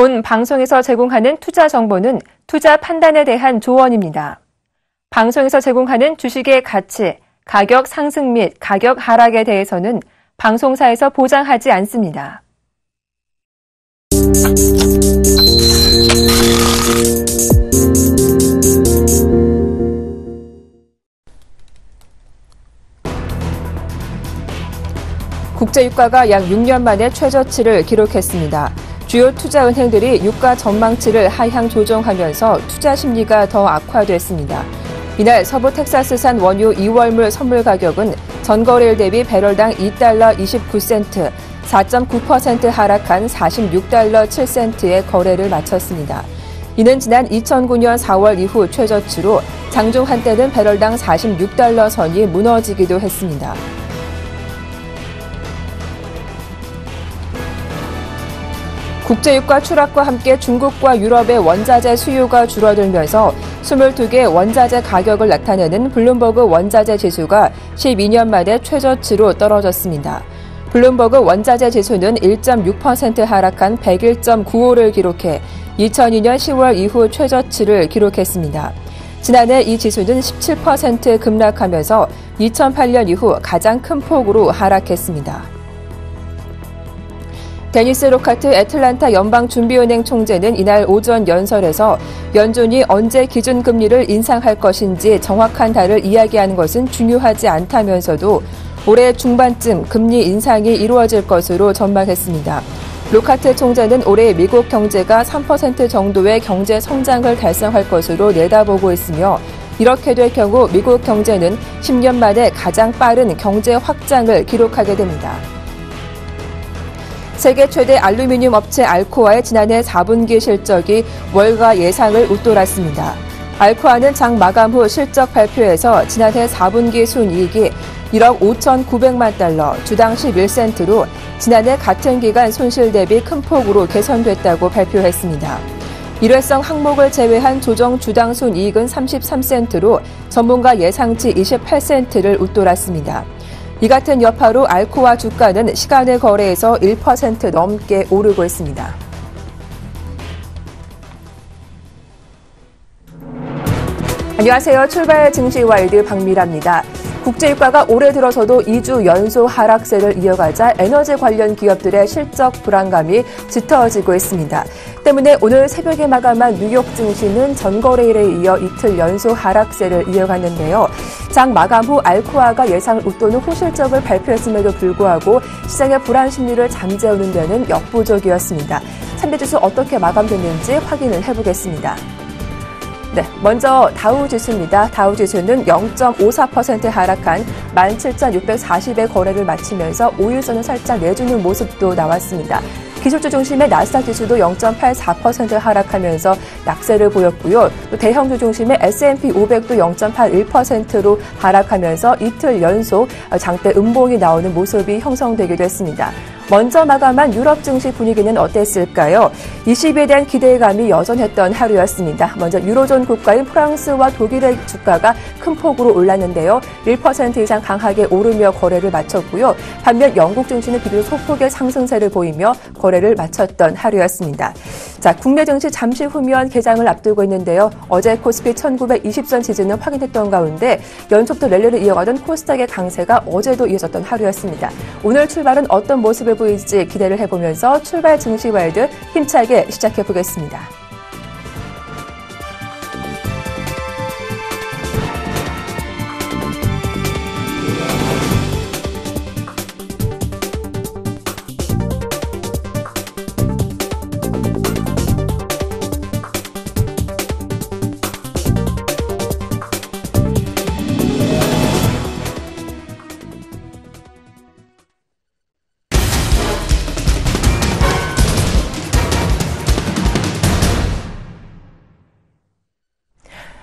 본 방송에서 제공하는 투자 정보는 투자 판단에 대한 조언입니다. 방송에서 제공하는 주식의 가치, 가격 상승 및 가격 하락에 대해서는 방송사에서 보장하지 않습니다. 국제유가가 약 6년 만에 최저치를 기록했습니다. 주요 투자은행들이 유가 전망치를 하향 조정하면서 투자 심리가 더 악화됐습니다. 이날 서부 텍사스산 원유 2월물 선물 가격은 전거래일 대비 배럴당 2달러 29센트, 4.9% 하락한 46달러 7센트의 거래를 마쳤습니다. 이는 지난 2009년 4월 이후 최저치로 장중 한때는 배럴당 46달러 선이 무너지기도 했습니다. 국제유가 추락과 함께 중국과 유럽의 원자재 수요가 줄어들면서 22개 원자재 가격을 나타내는 블룸버그 원자재 지수가 12년 만에 최저치로 떨어졌습니다. 블룸버그 원자재 지수는 1.6% 하락한 101.95를 기록해 2002년 10월 이후 최저치를 기록했습니다. 지난해 이 지수는 17% 급락하면서 2008년 이후 가장 큰 폭으로 하락했습니다. 데니스 로카트 애틀란타 연방준비은행 총재는 이날 오전 연설에서 연준이 언제 기준금리를 인상할 것인지 정확한 달을 이야기하는 것은 중요하지 않다면서도 올해 중반쯤 금리 인상이 이루어질 것으로 전망했습니다. 로카트 총재는 올해 미국 경제가 3% 정도의 경제 성장을 달성할 것으로 내다보고 있으며 이렇게 될 경우 미국 경제는 10년 만에 가장 빠른 경제 확장을 기록하게 됩니다. 세계 최대 알루미늄 업체 알코아의 지난해 4분기 실적이 월가 예상을 웃돌았습니다. 알코아는 장 마감 후 실적 발표에서 지난해 4분기 순이익이 1억 5,900만 달러, 주당 11센트로 지난해 같은 기간 손실 대비 큰 폭으로 개선됐다고 발표했습니다. 일회성 항목을 제외한 조정 주당 순이익은 33센트로 전문가 예상치 28센트를 웃돌았습니다. 이 같은 여파로 알코아 주가는 시간의 거래에서 1% 넘게 오르고 있습니다. 안녕하세요. 출발 증시와이드 박미라입니다. 국제유가가 올해 들어서도 2주 연속 하락세를 이어가자 에너지 관련 기업들의 실적 불안감이 짙어지고 있습니다. 때문에 오늘 새벽에 마감한 뉴욕 증시는 전거래일에 이어 이틀 연속 하락세를 이어갔는데요. 장 마감 후 알코아가 예상을 웃도는 호실적을 발표했음에도 불구하고 시장의 불안 심리를 잠재우는 데는 역부족이었습니다. 3대 지수 어떻게 마감됐는지 확인을 해보겠습니다. 네, 먼저 다우지수입니다. 다우지수는 0.54% 하락한 17,640의 거래를 마치면서 5일선을 살짝 내주는 모습도 나왔습니다. 기술주 중심의 나스닥 지수도 0.84% 하락하면서 약세를 보였고요. 또 대형주 중심의 S&P 500도 0.81%로 하락하면서 이틀 연속 장대 음봉이 나오는 모습이 형성되기도 했습니다. 먼저 마감한 유럽 증시 분위기는 어땠을까요? 20에 대한 기대감이 여전했던 하루였습니다. 먼저 유로존 국가인 프랑스와 독일의 주가가 큰 폭으로 올랐는데요. 1% 이상 강하게 오르며 거래를 마쳤고요. 반면 영국 증시는 비교적 소폭의 상승세를 보이며 거래를 마쳤던 하루였습니다. 자, 국내 증시 잠시 후면 개장을 앞두고 있는데요. 어제 코스피 1920선 지지는 확인했던 가운데 연속도 랠리를 이어가던 코스닥의 강세가 어제도 이어졌던 하루였습니다. 오늘 출발은 어떤 모습을 보일지 기대를 해보면서 출발 증시와이드 힘차게 시작해보겠습니다.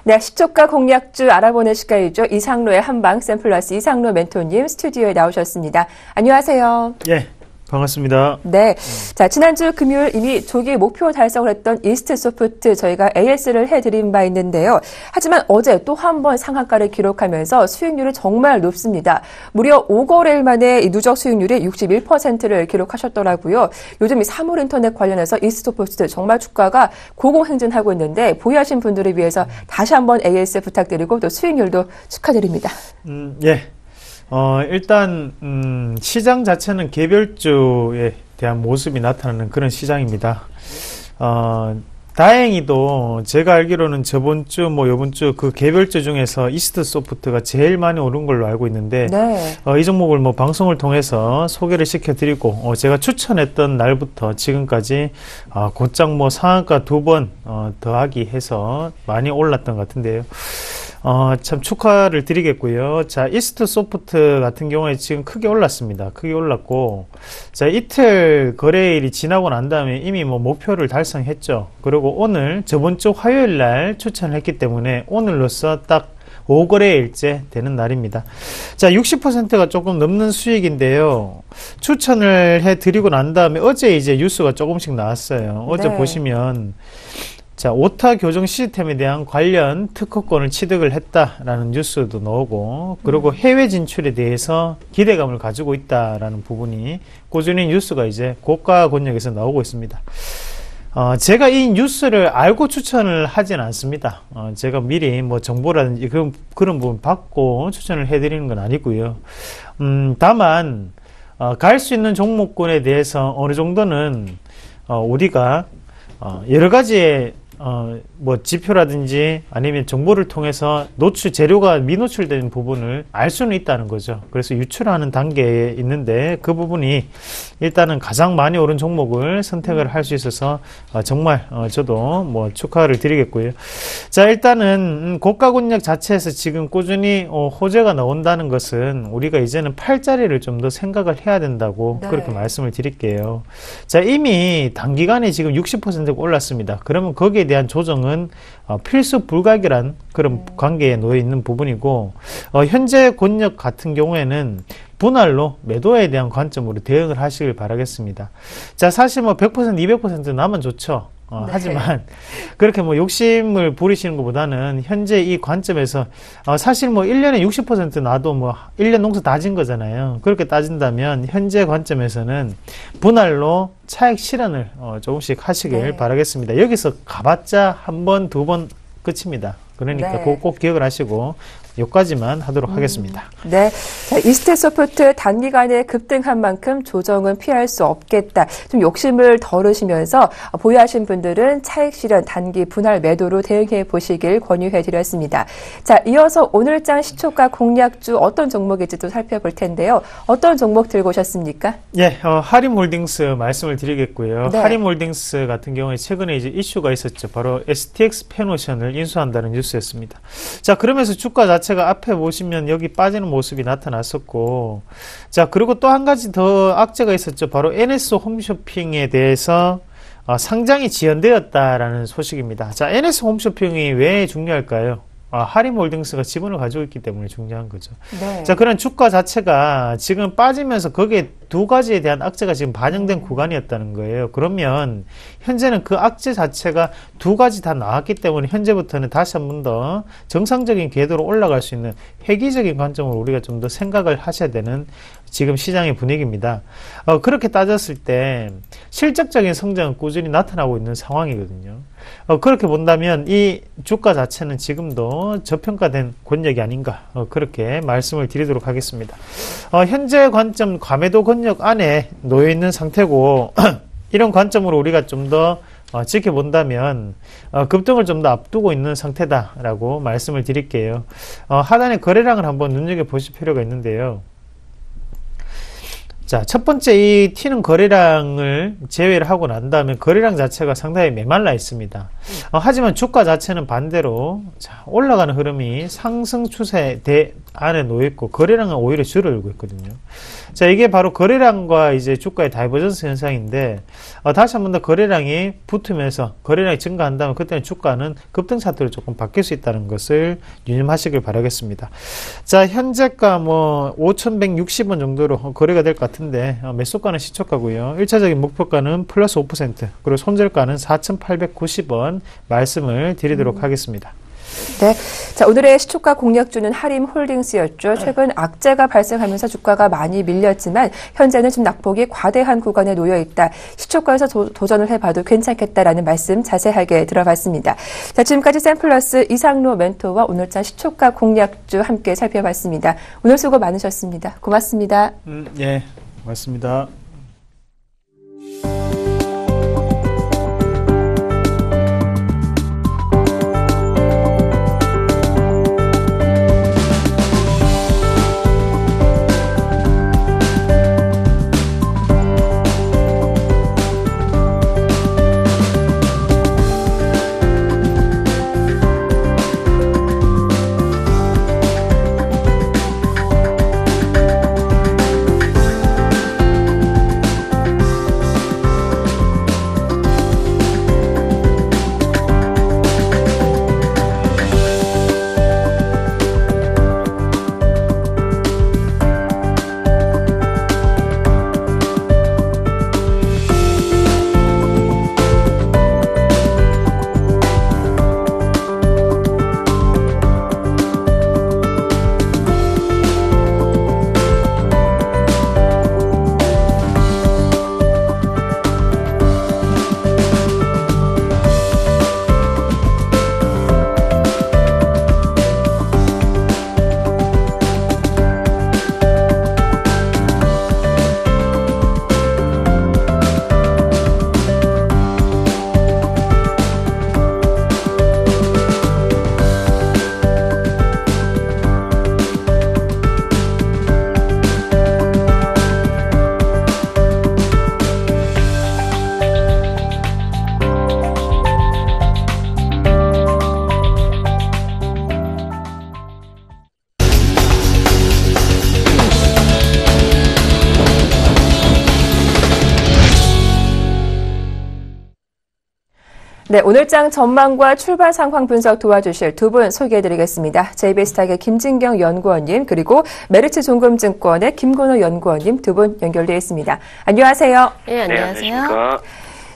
네, 시초가 공략주 알아보는 시간이죠. 이상로의 한방 샘플러스 이상로 멘토님 스튜디오에 나오셨습니다. 안녕하세요. 예, 반갑습니다. 네. 자, 지난주 금요일 이미 조기 목표 달성을 했던 이스트소프트 저희가 AS를 해드린 바 있는데요. 하지만 어제 또 한 번 상한가를 기록하면서 수익률이 정말 높습니다. 무려 5거래일 만에 이 누적 수익률이 61%를 기록하셨더라고요. 요즘 이 사물인터넷 관련해서 이스트소프트 정말 주가가 고공행진하고 있는데 보유하신 분들을 위해서 다시 한번 AS 부탁드리고 또 수익률도 축하드립니다. 예. 일단 시장 자체는 개별주에 대한 모습이 나타나는 그런 시장입니다. 다행히도 제가 알기로는 저번 주, 요번 주 그 개별주 중에서 이스트소프트가 제일 많이 오른 걸로 알고 있는데, 네. 이 종목을 방송을 통해서 소개를 시켜드리고, 제가 추천했던 날부터 지금까지, 곧장 상한가 2번, 더하기 해서 많이 올랐던 것 같은데요. 참 축하를 드리겠고요. 자, 이스트소프트 같은 경우에 지금 크게 올랐습니다. 크게 올랐고, 자, 이틀 거래일이 지나고 난 다음에 이미 목표를 달성했죠. 그리고 오늘 저번 주 화요일 날 추천을 했기 때문에 오늘로써 딱 5거래일째 되는 날입니다. 자, 60%가 조금 넘는 수익인데요. 추천을 해드리고 난 다음에 어제 이제 뉴스가 조금씩 나왔어요. 어제 네. 보시면 자, 오타 교정 시스템에 대한 관련 특허권을 취득을 했다라는 뉴스도 나오고, 그리고 해외 진출에 대해서 기대감을 가지고 있다라는 부분이 꾸준히 뉴스가 이제 고가 권역에서 나오고 있습니다. 제가 이 뉴스를 알고 추천을 하진 않습니다. 제가 미리 정보라든지 그런 부분 받고 추천을 해드리는 건 아니고요. 다만, 갈 수 있는 종목군에 대해서 어느 정도는, 우리가, 여러 가지의 지표라든지 아니면 정보를 통해서 재료가 미노출된 부분을 알 수는 있다는 거죠. 그래서 유출하는 단계에 있는데 그 부분이 일단은 가장 많이 오른 종목을 선택을 할 수 있어서 정말 저도 축하를 드리겠고요. 자, 일단은 고가 권역 자체에서 지금 꾸준히 호재가 나온다는 것은 우리가 이제는 팔자리를 좀 더 생각을 해야 된다고 네. 그렇게 말씀을 드릴게요. 자, 이미 단기간에 지금 60%가 올랐습니다. 그러면 거기에 대한 조정은 필수 불가결한 그런 관계에 놓여 있는 부분이고, 현재 권역 같은 경우에는 분할로 매도에 대한 관점으로 대응을 하시길 바라겠습니다. 자, 사실 100%, 200% 나면 좋죠. 네. 하지만 그렇게 욕심을 부리시는 것보다는 현재 이 관점에서 사실 1년에 60% 나도 1년 농사 다 진 거잖아요. 그렇게 따진다면 현재 관점에서는 분할로 차익 실현을 조금씩 하시길 네. 바라겠습니다. 여기서 가봤자 한 번, 두 번 끝입니다. 그러니까 네. 꼭 기억을 하시고 여기까지만 하도록 하겠습니다. 네. 자, 이스트소프트 단기간에 급등한 만큼 조정은 피할 수 없겠다. 좀 욕심을 덜으시면서 보유하신 분들은 차익 실현 단기 분할 매도로 대응해 보시길 권유해 드렸습니다. 자, 이어서 오늘장 시초가 공략주 어떤 종목일지 또 살펴볼 텐데요. 어떤 종목 들고 오셨습니까? 예, 하림홀딩스 말씀을 드리겠고요. 네. 하림홀딩스 같은 경우에 최근에 이제 이슈가 있었죠. 바로 STX 페노션을 인수한다는 뉴스였습니다. 자, 그러면서 주가 자체가 앞에 보시면 여기 빠지는 모습이 나타났었고, 자, 그리고 또 한 가지 더 악재가 있었죠. 바로 NS 홈쇼핑에 대해서 상장이 지연되었다라는 소식입니다. 자, NS 홈쇼핑이 왜 중요할까요? 하림홀딩스가 지분을 가지고 있기 때문에 중요한 거죠. 네. 자, 그런 주가 자체가 지금 빠지면서 거기에 두 가지에 대한 악재가 지금 반영된 구간이었다는 거예요. 그러면 현재는 그 악재 자체가 두 가지 다 나왔기 때문에 현재부터는 다시 한 번 더 정상적인 궤도로 올라갈 수 있는 획기적인 관점으로 우리가 좀 더 생각을 하셔야 되는 지금 시장의 분위기입니다. 그렇게 따졌을 때 실적적인 성장은 꾸준히 나타나고 있는 상황이거든요. 그렇게 본다면 이 주가 자체는 지금도 저평가된 권역이 아닌가, 그렇게 말씀을 드리도록 하겠습니다. 현재 관점 과매도 권역 안에 놓여 있는 상태고 이런 관점으로 우리가 좀 더 지켜본다면 급등을 좀 더 앞두고 있는 상태다라고 말씀을 드릴게요. 하단의 거래량을 한번 눈여겨보실 필요가 있는데요. 자, 첫 번째 이 튀는 거래량을 제외를 하고 난 다음에 거래량 자체가 상당히 메말라 있습니다. 하지만 주가 자체는 반대로 올라가는 흐름이 상승 추세 안에 놓여 있고 거래량은 오히려 줄어들고 있거든요. 자, 이게 바로 거래량과 이제 주가의 다이버전스 현상인데, 다시 한 번 더 거래량이 붙으면서 거래량이 증가한다면 그때는 주가는 급등 차트로 조금 바뀔 수 있다는 것을 유념하시길 바라겠습니다. 자, 현재가 뭐 5,160원 정도로 거래가 될 것 같은데, 매수가는 시초가고요. 1차적인 목표가는 플러스 5%, 그리고 손절가는 4,890원 말씀을 드리도록 하겠습니다. 네. 자, 오늘의 시초가 공략주는 하림홀딩스였죠. 최근 악재가 발생하면서 주가가 많이 밀렸지만 현재는 좀 낙폭이 과대한 구간에 놓여 있다. 시초가에서 도전을 해봐도 괜찮겠다라는 말씀 자세하게 들어봤습니다. 자, 지금까지 샘플러스 이상로 멘토와 오늘자 시초가 공략주 함께 살펴봤습니다. 오늘 수고 많으셨습니다. 고맙습니다. 예, 고맙습니다. 네, 오늘장 전망과 출발 상황 분석 도와주실 두 분 소개해드리겠습니다. JB스탁의 김진경 연구원님, 그리고 메리츠 종금증권의 김건호 연구원님 두 분 연결되어 있습니다. 안녕하세요. 네, 안녕하세요. 네,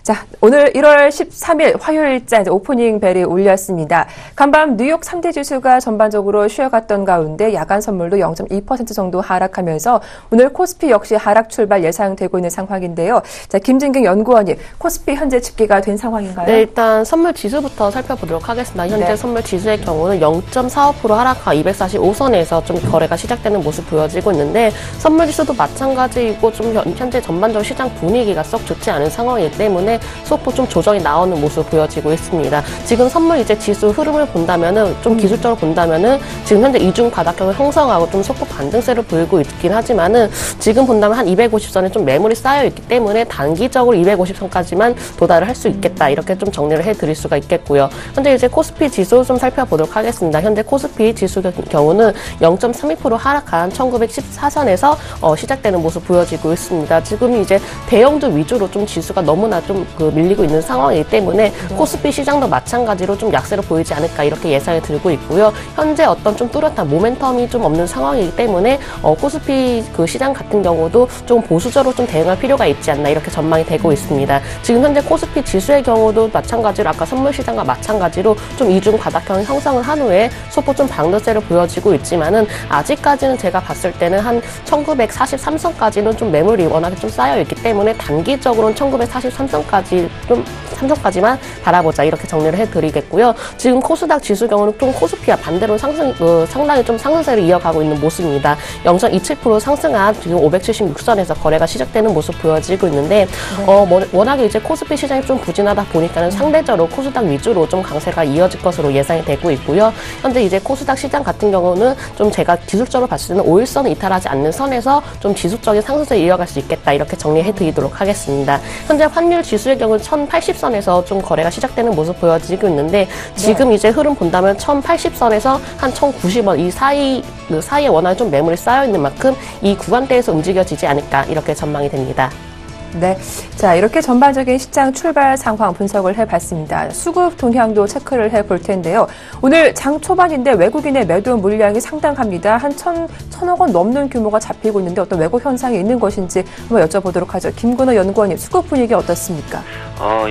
자, 오늘 1월 13일 화요일자 이제 오프닝 벨이 울렸습니다. 간밤 뉴욕 3대 지수가 전반적으로 쉬어갔던 가운데 야간 선물도 0.2% 정도 하락하면서 오늘 코스피 역시 하락 출발 예상되고 있는 상황인데요. 자, 김진경 연구원님, 코스피 현재 집계가 된 상황인가요? 네, 일단 선물 지수부터 살펴보도록 하겠습니다. 현재 네. 선물 지수의 경우는 0.45% 하락하 245선에서 좀 거래가 시작되는 모습 보여지고 있는데, 선물 지수도 마찬가지이고 좀 현재 전반적으로 시장 분위기가 썩 좋지 않은 상황이기 때문에 소폭 좀 조정이 나오는 모습 보여지고 있습니다. 지금 선물 이제 지수 흐름을 본다면은 좀 기술적으로 본다면은 지금 현재 이중 바닥형을 형성하고 좀 소폭 반등세를 보이고 있긴 하지만은 지금 본다면 한 250선에 좀 매물이 쌓여 있기 때문에 단기적으로 250선까지만 도달을 할 수 있겠다, 이렇게 좀 정리를 해드릴 수가 있겠고요. 현재 이제 코스피 지수 좀 살펴보도록 하겠습니다. 현재 코스피 지수 경우는 0.32% 하락한 1914선에서 시작되는 모습 보여지고 있습니다. 지금 이제 대형주 위주로 좀 지수가 너무나 좀 밀리고 있는 상황이기 때문에 코스피 시장도 마찬가지로 좀 약세로 보이지 않을까, 이렇게 예상이 들고 있고요. 현재 어떤 좀 뚜렷한 모멘텀이 좀 없는 상황이기 때문에 코스피 그 시장 같은 경우도 좀 보수적으로 좀 대응할 필요가 있지 않나, 이렇게 전망이 되고 있습니다. 지금 현재 코스피 지수의 경우도 마찬가지로 아까 선물 시장과 마찬가지로 좀 이중 바닥형 형성을 한 후에 소폭 좀 방등세를 보여지고 있지만은 아직까지는 제가 봤을 때는 한 1943선까지는 좀 매물이 워낙에 좀 쌓여 있기 때문에 단기적으로는 1943선까지 좀 삼성까지만 바라보자, 이렇게 정리를 해드리겠고요. 지금 코스닥 지수 경우는 좀 코스피와 반대로 상당히 좀 상승세를 이어가고 있는 모습입니다. 0.27% 상승한 지금 576선에서 거래가 시작되는 모습 보여지고 있는데, 워낙에 이제 코스피 시장이 좀 부진하다 보니까는 상대적으로 코스닥 위주로 좀 강세가 이어질 것으로 예상이 되고 있고요. 현재 이제 코스닥 시장 같은 경우는 좀 제가 기술적으로 봤을 때는 5일선을 이탈하지 않는 선에서 좀 지속적인 상승세를 이어갈 수 있겠다, 이렇게 정리해드리도록 하겠습니다. 현재 환율 지수 지수의 경우는 1080선에서 좀 거래가 시작되는 모습 보여지고 있는데 지금 이제 흐름 본다면 1080선에서 한 1090원 이 사이에 워낙 좀 매물이 쌓여 있는 만큼 이 구간대에서 움직여지지 않을까 이렇게 전망이 됩니다. 네. 자, 이렇게 전반적인 시장 출발 상황 분석을 해봤습니다. 수급 동향도 체크를 해볼 텐데요. 오늘 장 초반인데 외국인의 매도 물량이 상당합니다. 한 1,000억 원 넘는 규모가 잡히고 있는데 어떤 왜곡 현상이 있는 것인지 한번 여쭤보도록 하죠. 김근호 연구원님, 수급 분위기 어떻습니까?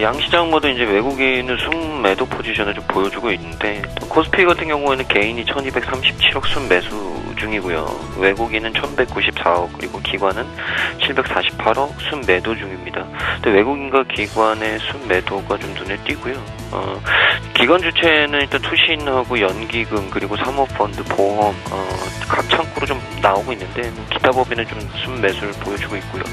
양시장 모두 이제 외국인은 순매도 포지션을 좀 보여주고 있는데 코스피 같은 경우에는 개인이 1,237억 순매수 중이고요. 외국인은 1,194억 그리고 기관은 748억 순매도 중입니다. 근데 외국인과 기관의 순매도가 좀 눈에 띄고요. 기관 주체는 일단 투신하고 연기금 그리고 사모펀드, 보험 각 창구로 좀 나오고 있는데 기타 법인은 좀 순매수를 보여주고 있고요.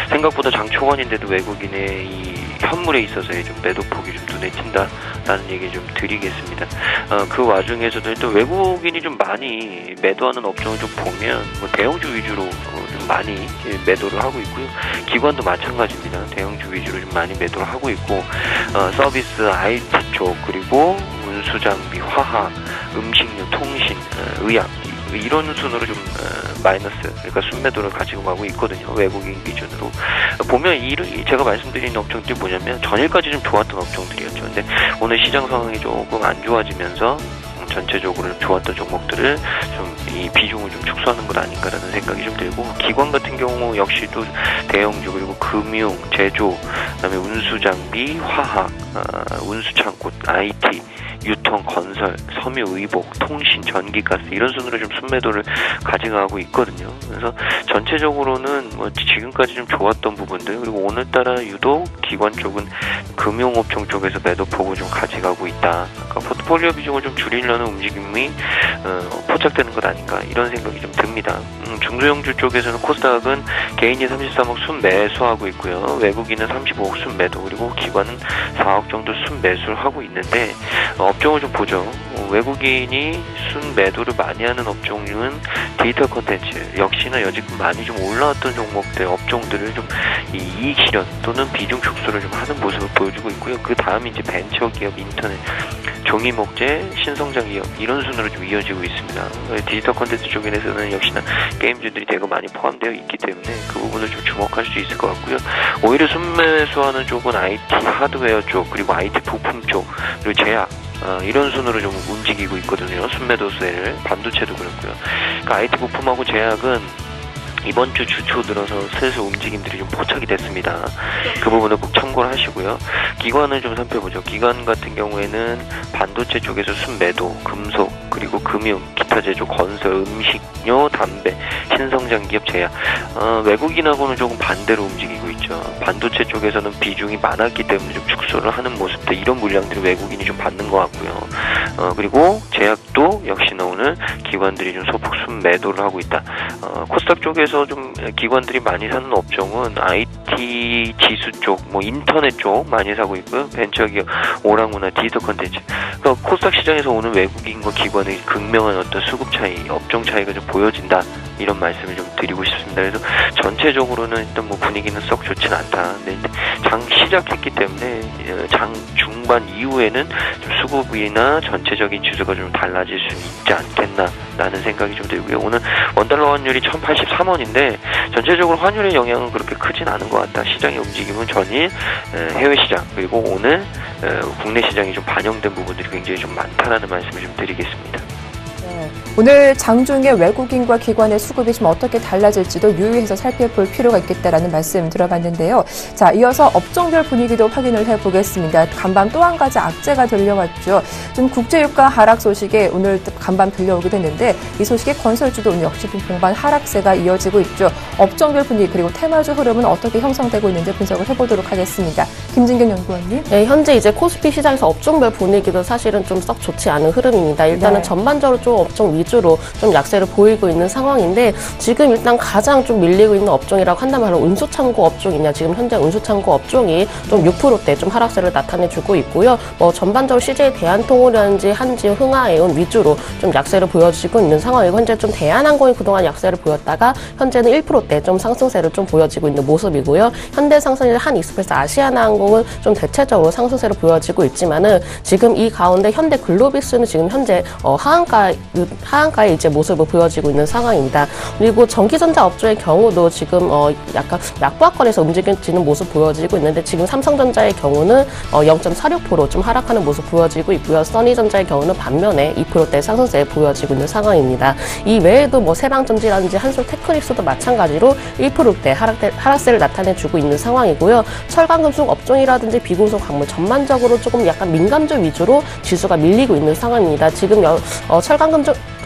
생각보다 장 초반인데도 외국인의 이 현물에 있어서의 좀 매도폭이 좀 눈에 띈다라는 얘기 좀 드리겠습니다. 그 와중에서도 또 외국인이 좀 많이 매도하는 업종을 좀 보면 대형주 위주로 좀 많이 매도를 하고 있고요. 기관도 마찬가지입니다. 대형주 위주로 좀 많이 매도를 하고 있고 서비스, IT 쪽 그리고 운수장비, 화학, 음식료, 통신, 의약 이런 순으로 좀 마이너스, 그러니까 순매도를 가지고 가고 있거든요. 외국인 기준으로 보면 제가 말씀드린 업종들이 뭐냐면 전일까지 좀 좋았던 업종들이었죠. 근데 오늘 시장 상황이 조금 안 좋아지면서 전체적으로 좋았던 종목들을 좀 이 비중을 좀 축소하는 것 아닌가라는 생각이 좀 들고, 기관 같은 경우 역시도 대형주 그리고 금융, 제조, 그다음에 운수장비, 화학, 운수창고, IT, 유통, 건설, 섬유, 의복, 통신, 전기가스 이런 순으로 좀 순매도를 가져가고 있거든요. 그래서 전체적으로는 지금까지 좀 좋았던 부분들, 그리고 오늘따라 유독 기관 쪽은 금융업종 쪽에서 매도폭을 좀 가져가고 있다. 그러니까 포트폴리오 비중을 좀 줄이려는 움직임이 포착되는 것 아닌가 이런 생각이 좀 듭니다. 중소형주 쪽에서는 코스닥은 개인이 33억 순매수하고 있고요. 외국인은 35억 순매도, 그리고 기관은 4억 정도 순매수를 하고 있는데 업종을 좀 보죠. 외국인이 순매도를 많이 하는 업종은 디지털 콘텐츠, 역시나 여지껏 많이 좀 올라왔던 종목들, 업종들을 좀 이익 실현 또는 비중 축소를 좀 하는 모습을 보여주고 있고요. 그 다음 이제 벤처기업, 인터넷, 종이목재, 신성장 기업 이런 순으로 좀 이어지고 있습니다. 디지털 콘텐츠 쪽에서는 역시나 게임주들이 대거 많이 포함되어 있기 때문에 그 부분을 좀 주목할 수 있을 것 같고요. 오히려 순매수하는 쪽은 IT 하드웨어 쪽, 그리고 IT 부품 쪽, 그리고 제약 이런 순으로 좀 움직이고 있거든요. 순매도세를, 반도체도 그렇고요. 그러니까 IT 부품하고 제약은 이번 주 주초 들어서 슬슬 움직임들이 좀 포착이 됐습니다. 그 부분을 꼭 참고를 하시고요. 기관을 좀 살펴보죠. 기관 같은 경우에는 반도체 쪽에서 순매도, 금속, 그리고 금융, 기타 제조, 건설, 음식료, 담배, 신성장 기업, 제약. 외국인하고는 조금 반대로 움직이고 있죠. 반도체 쪽에서는 비중이 많았기 때문에 좀 축소를 하는 모습들, 이런 물량들을 외국인이 좀 받는 것 같고요. 그리고 제약도 역시나 오늘 기관들이 좀 소폭 순매도를 하고 있다. 코스닥 쪽에서 좀 기관들이 많이 사는 업종은 IT 지수 쪽, 인터넷 쪽 많이 사고 있고요. 벤처기업, 오락문화, 디지털 콘텐츠. 그러니까 코스닥 시장에서 오는 외국인과 기관의 극명한 어떤 수급 차이, 업종 차이가 좀 보여진다. 이런 말씀을 좀 드리고 싶습니다. 그래서 전체적으로는 일단 분위기는 썩 좋진 않다. 근데 장 시작했기 때문에 장 중반 이후에는 좀 수급이나 전체적인 지수가 좀 달라질 수 있지 않겠나라는 생각이 좀 들고요. 오늘 원달러 환율이 1083원인데 전체적으로 환율의 영향은 그렇게 크진 않은 것 같다. 시장의 움직임은 전일 해외 시장 그리고 오늘 국내 시장이 좀 반영된 부분들이 굉장히 좀 많다라는 말씀을 좀 드리겠습니다. 오늘 장중에 외국인과 기관의 수급이 좀 어떻게 달라질지도 유의해서 살펴볼 필요가 있겠다라는 말씀 들어봤는데요. 자, 이어서 업종별 분위기도 확인을 해보겠습니다. 간밤 또 한 가지 악재가 들려왔죠. 좀 국제유가 하락 소식에 오늘 간밤 들려오게 됐는데 이 소식에 건설주도 오늘 역시 동반 하락세가 이어지고 있죠. 업종별 분위기 그리고 테마주 흐름은 어떻게 형성되고 있는지 분석을 해보도록 하겠습니다. 김진경 연구원님. 네, 현재 이제 코스피 시장에서 업종별 분위기도 사실은 좀 썩 좋지 않은 흐름입니다. 일단은 전반적으로 좀 업종 업종 위주로 좀 약세를 보이고 있는 상황인데 지금 일단 가장 좀 밀리고 있는 업종이라고 한다면 운수창고 업종이냐 지금 현재 운수창고 업종이 좀 6%대 좀 하락세를 나타내주고 있고요. 뭐 전반적으로 CJ 대한통운이라든지 한지우, 흥하해운 위주로 좀 약세를 보여주고 있는 상황이고 현재 좀 대한항공이 그동안 약세를 보였다가 현재는 1%대 좀 상승세를 좀 보여지고 있는 모습이고요. 현대상선이나 한익스프레스, 아시아나항공은 좀 대체적으로 상승세를 보여지고 있지만은 지금 이 가운데 현대글로비스는 지금 현재 하한가의 이제 모습을 보여지고 있는 상황입니다. 그리고 전기전자 업종의 경우도 지금 약간 약보합권에서 움직이는 모습 보여지고 있는데 지금 삼성전자의 경우는 0.46% 좀 하락하는 모습 보여지고 있고요. 써니전자의 경우는 반면에 2%대 상승세 보여지고 있는 상황입니다. 이 외에도 뭐 세방전지라든지 한솔테크닉스도 마찬가지로 1%대 하락세를 나타내주고 있는 상황이고요. 철강금속 업종이라든지 비금속 광물 전반적으로 조금 약간 민감주 위주로 지수가 밀리고 있는 상황입니다. 지금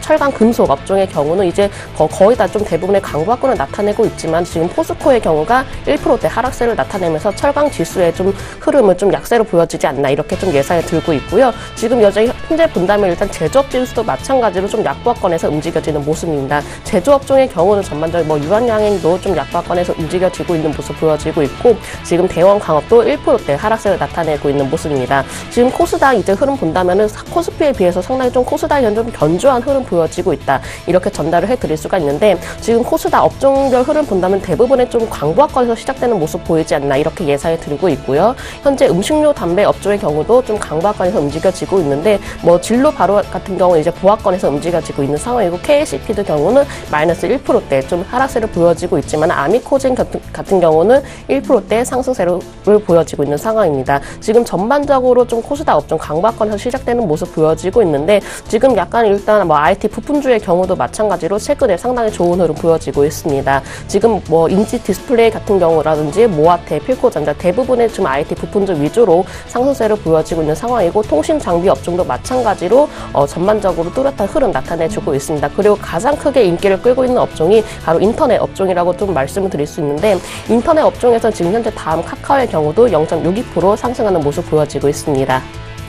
철강금속 업종의 경우는 이제 거의 다 좀 대부분의 강보합권을 나타내고 있지만 지금 포스코의 경우가 1%대 하락세를 나타내면서 철강 지수의 좀 흐름을 좀 약세로 보여지지 않나 이렇게 좀 예상이 들고 있고요. 지금 여전히 현재 본다면 일단 제조업 지수도 마찬가지로 좀 약보합권에서 움직여지는 모습입니다. 제조업종의 경우는 전반적으로 뭐 유한양행도 좀 약보합권에서 움직여지고 있는 모습 보여지고 있고 지금 대원강업도 1%대 하락세를 나타내고 있는 모습입니다. 지금 코스닥 이제 흐름 본다면은 코스피에 비해서 상당히 좀 코스닥이 좀 견조한 흐름 보여지고 있다. 이렇게 전달을 해드릴 수가 있는데 지금 코스닥 업종별 흐름 본다면 대부분의 좀 광보합권에서 시작되는 모습 보이지 않나 이렇게 예상이 들고 있고요. 현재 음식료 담배 업종의 경우도 좀 강보합권에서 움직여지고 있는데 뭐 진로 바로 같은 경우는 이제 보합권에서 움직여지고 있는 상황이고 KCP도 경우는 마이너스 1%대 좀 하락세를 보여지고 있지만 아미코진 같은 경우는 1%대 상승세를 보여지고 있는 상황입니다. 지금 전반적으로 좀 코스닥 업종 강보합권에서 시작되는 모습 보여지고 있는데 지금 약간 일단 뭐 IT 부품주의 경우도 마찬가지로 최근에 상당히 좋은 흐름 보여지고 있습니다. 지금 뭐 인지 디스플레이 같은 경우라든지 모아테, 필코전자 대부분의 지금 IT 부품주 위주로 상승세를 보여지고 있는 상황이고 통신 장비 업종도 마찬가지로 전반적으로 뚜렷한 흐름 나타내주고 있습니다. 그리고 가장 크게 인기를 끌고 있는 업종이 바로 인터넷 업종이라고 좀 말씀을 드릴 수 있는데 인터넷 업종에서 지금 현재 다음 카카오의 경우도 0.62% 상승하는 모습 보여지고 있습니다.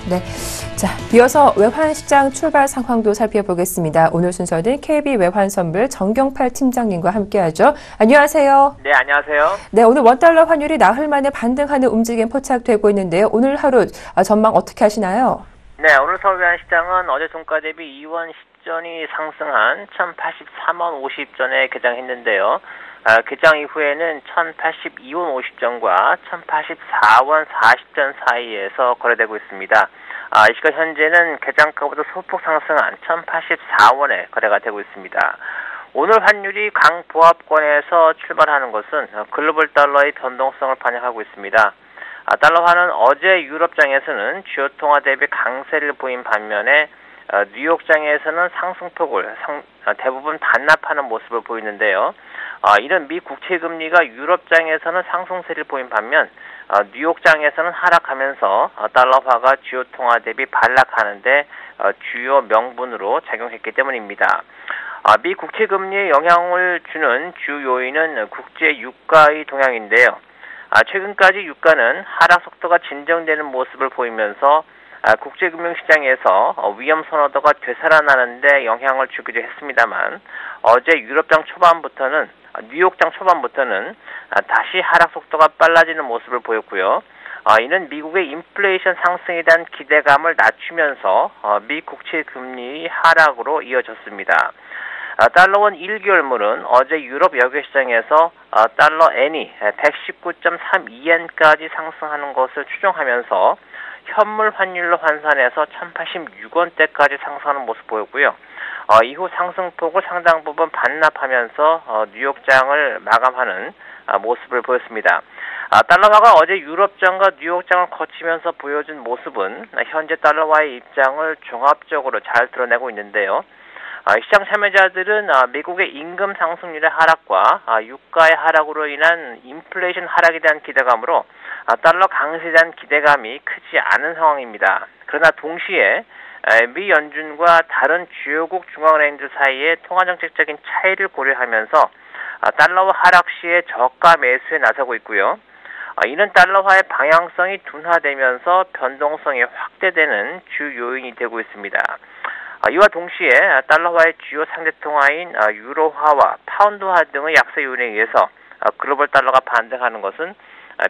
네. 자, 이어서 외환시장 출발 상황도 살펴보겠습니다. 오늘 순서는 KB 외환선물 정경팔 팀장님과 함께하죠. 안녕하세요. 네, 안녕하세요. 네, 오늘 원달러 환율이 나흘 만에 반등하는 움직임 포착되고 있는데요. 오늘 하루 전망 어떻게 하시나요? 네, 오늘 서울 외환시장은 어제 종가 대비 2원 10전이 상승한 1083원 50전에 개장했는데요. 개장 이후에는 1082원 50전과 1084원 40전 사이에서 거래되고 있습니다. 이 시간 현재는 개장가보다 소폭 상승한 1084원에 거래가 되고 있습니다. 오늘 환율이 강보합권에서 출발하는 것은 글로벌 달러의 변동성을 반영하고 있습니다. 달러화는 어제 유럽장에서는 주요 통화 대비 강세를 보인 반면에 뉴욕장에서는 상승폭을 대부분 반납하는 모습을 보이는데요. 이런 미 국채금리가 유럽장에서는 상승세를 보인 반면 뉴욕장에서는 하락하면서 달러화가 주요 통화 대비 반락하는데 주요 명분으로 작용했기 때문입니다. 미 국채금리에 영향을 주는 주 요인은 국제 유가의 동향인데요. 최근까지 유가는 하락 속도가 진정되는 모습을 보이면서 국제금융시장에서 위험 선호도가 되살아나는데 영향을 주기도 했습니다만 어제 뉴욕장 초반부터는 다시 하락 속도가 빨라지는 모습을 보였고요. 이는 미국의 인플레이션 상승에 대한 기대감을 낮추면서 미 국채 금리 하락으로 이어졌습니다. 달러원 1개월물은 어제 유럽 여객시장에서 달러 N이 119.32엔까지 상승하는 것을 추정하면서 현물 환율로 환산해서 1086원대까지 상승하는 모습 보였고요. 이후 상승폭을 상당 부분 반납하면서 뉴욕장을 마감하는 모습을 보였습니다. 달러화가 어제 유럽장과 뉴욕장을 거치면서 보여준 모습은 현재 달러화의 입장을 종합적으로 잘 드러내고 있는데요. 시장 참여자들은 미국의 임금 상승률의 하락과 유가의 하락으로 인한 인플레이션 하락에 대한 기대감으로 달러 강세에 대한 기대감이 크지 않은 상황입니다. 그러나 동시에 미 연준과 다른 주요국 중앙은행들 사이의 통화정책적인 차이를 고려하면서 달러화 하락 시에 저가 매수에 나서고 있고요. 이는 달러화의 방향성이 둔화되면서 변동성이 확대되는 주 요인이 되고 있습니다. 이와 동시에 달러화의 주요 상대통화인 유로화와 파운드화 등의 약세 요인에 의해서 글로벌 달러가 반등하는 것은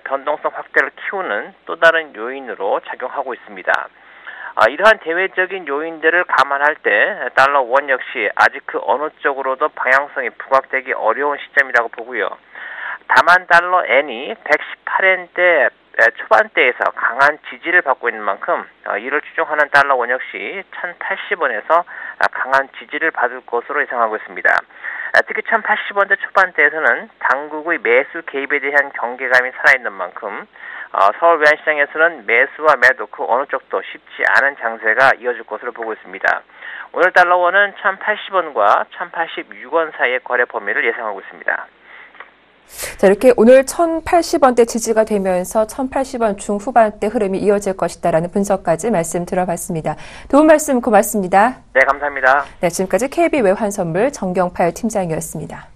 변동성 확대를 키우는 또 다른 요인으로 작용하고 있습니다. 이러한 대외적인 요인들을 감안할 때 달러 원 역시 아직 그 어느 쪽으로도 방향성이 부각되기 어려운 시점이라고 보고요. 다만 달러 N이 118엔대 초반대에서 강한 지지를 받고 있는 만큼 이를 추종하는 달러 원 역시 1080원에서 강한 지지를 받을 것으로 예상하고 있습니다. 특히 1080원대 초반대에서는 당국의 매수 개입에 대한 경계감이 살아있는 만큼 서울 외환시장에서는 매수와 매도 그 어느 쪽도 쉽지 않은 장세가 이어질 것으로 보고 있습니다. 오늘 달러원은 1080원과 1086원 사이의 거래 범위를 예상하고 있습니다. 자, 이렇게 오늘 1080원대 지지가 되면서 1080원 중후반대 흐름이 이어질 것이다라는 분석까지 말씀 들어봤습니다. 도움 말씀 고맙습니다. 네, 감사합니다. 네, 지금까지 KB 외환선물 정경팔 팀장이었습니다.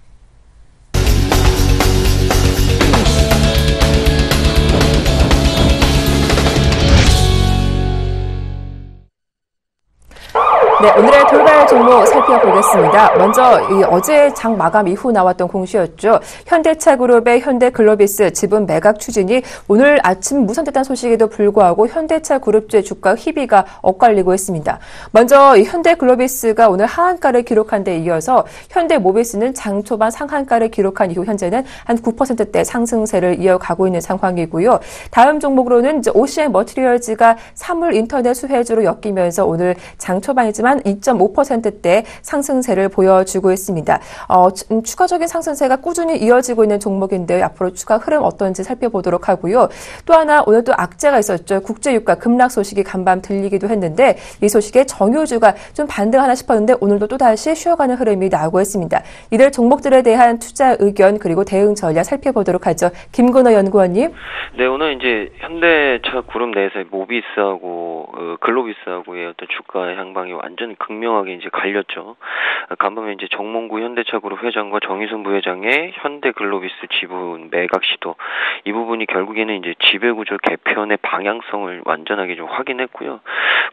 네, 오늘의 돌발 종목 살펴보겠습니다. 먼저 어제 장 마감 이후 나왔던 공시였죠. 현대차 그룹의 현대글로비스 지분 매각 추진이 오늘 아침 무산됐다는 소식에도 불구하고 현대차 그룹주의 주가 희비가 엇갈리고 있습니다. 먼저 현대글로비스가 오늘 하한가를 기록한 데 이어서 현대모비스는 장 초반 상한가를 기록한 이후 현재는 한 9%대 상승세를 이어가고 있는 상황이고요. 다음 종목으로는 이제 OCI 머티리얼즈가 사물 인터넷 수혜주로 엮이면서 오늘 장 초반이지만 2.5%대 상승세를 보여주고 있습니다. 추가적인 상승세가 꾸준히 이어지고 있는 종목인데요. 앞으로 추가 흐름 어떤지 살펴보도록 하고요. 또 하나 오늘 또 악재가 있었죠. 국제유가 급락 소식이 간밤 들리기도 했는데 이 소식에 정유주가 좀 반등하나 싶었는데 오늘도 또다시 쉬어가는 흐름이 나오고 있습니다. 이들 종목들에 대한 투자 의견 그리고 대응 전략 살펴보도록 하죠. 김건호 연구원님. 네, 오늘 이제 현대차 그룹 내에서 모비스하고 글로비스하고의 어떤 주가 향방이 완전 극명하게 이제 갈렸죠. 간밤에 이제 정몽구 현대차그룹 회장과 정의순 부회장의 현대글로비스 지분 매각 시도, 이 부분이 결국에는 이제 지배구조 개편의 방향성을 완전하게 좀 확인했고요.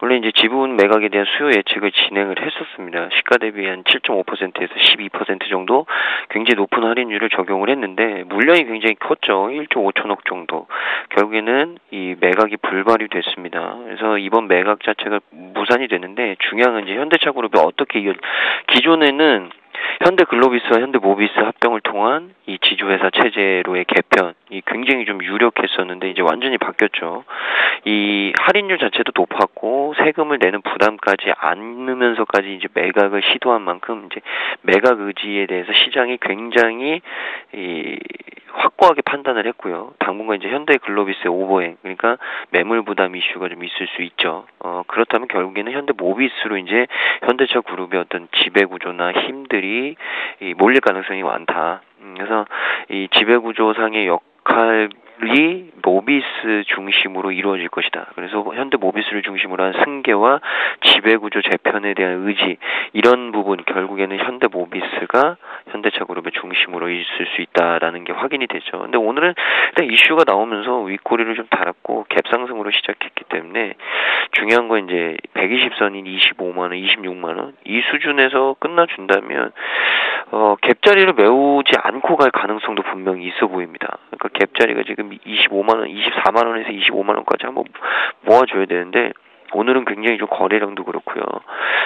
물론 이제 지분 매각에 대한 수요 예측을 진행을 했었습니다. 시가 대비 한 7.5%에서 12% 정도 굉장히 높은 할인율을 적용을 했는데 물량이 굉장히 컸죠. 1조 5천억 정도. 결국에는 이 매각이 불발이 됐습니다. 그래서 이번 매각 자체가 무산이 되는데 중요한 건 이제 현대차그룹이 어떻게 기존에는 현대글로비스와 현대모비스 합병을 통한 이 지주회사 체제로의 개편이 굉장히 좀 유력했었는데 이제 완전히 바뀌었죠. 이 할인율 자체도 높았고 세금을 내는 부담까지 안으면서까지 이제 매각을 시도한 만큼 이제 매각 의지에 대해서 시장이 굉장히 확고하게 판단을 했고요. 당분간 이제 현대글로비스의 오버행, 그러니까 매물 부담 이슈가 좀 있을 수 있죠. 그렇다면 결국에는 현대모비스로 이제 현대차 그룹의 어떤 지배구조나 힘들이 몰릴 가능성이 많다. 그래서 이 지배구조상의 역할이 모비스 중심으로 이루어질 것이다. 그래서 현대모비스를 중심으로 한 승계와 지배구조 재편에 대한 의지, 이런 부분 결국에는 현대모비스가 현대차그룹의 중심으로 있을 수 있다라는 게 확인이 되죠. 근데 오늘은 일단 이슈가 나오면서 윗꼬리를 좀 달았고 갭상승으로 시작했기 때문에 중요한 건 이제 120선인 25만 원, 26만 원 이 수준에서 끝나준다면 갭자리를 메우지 않고 갈 가능성도 분명히 있어 보입니다. 그러니까 갭자리가 지금 25만 원, 24만 원에서 25만 원까지 한번 모아줘야 되는데 오늘은 굉장히 좀 거래량도 그렇고요.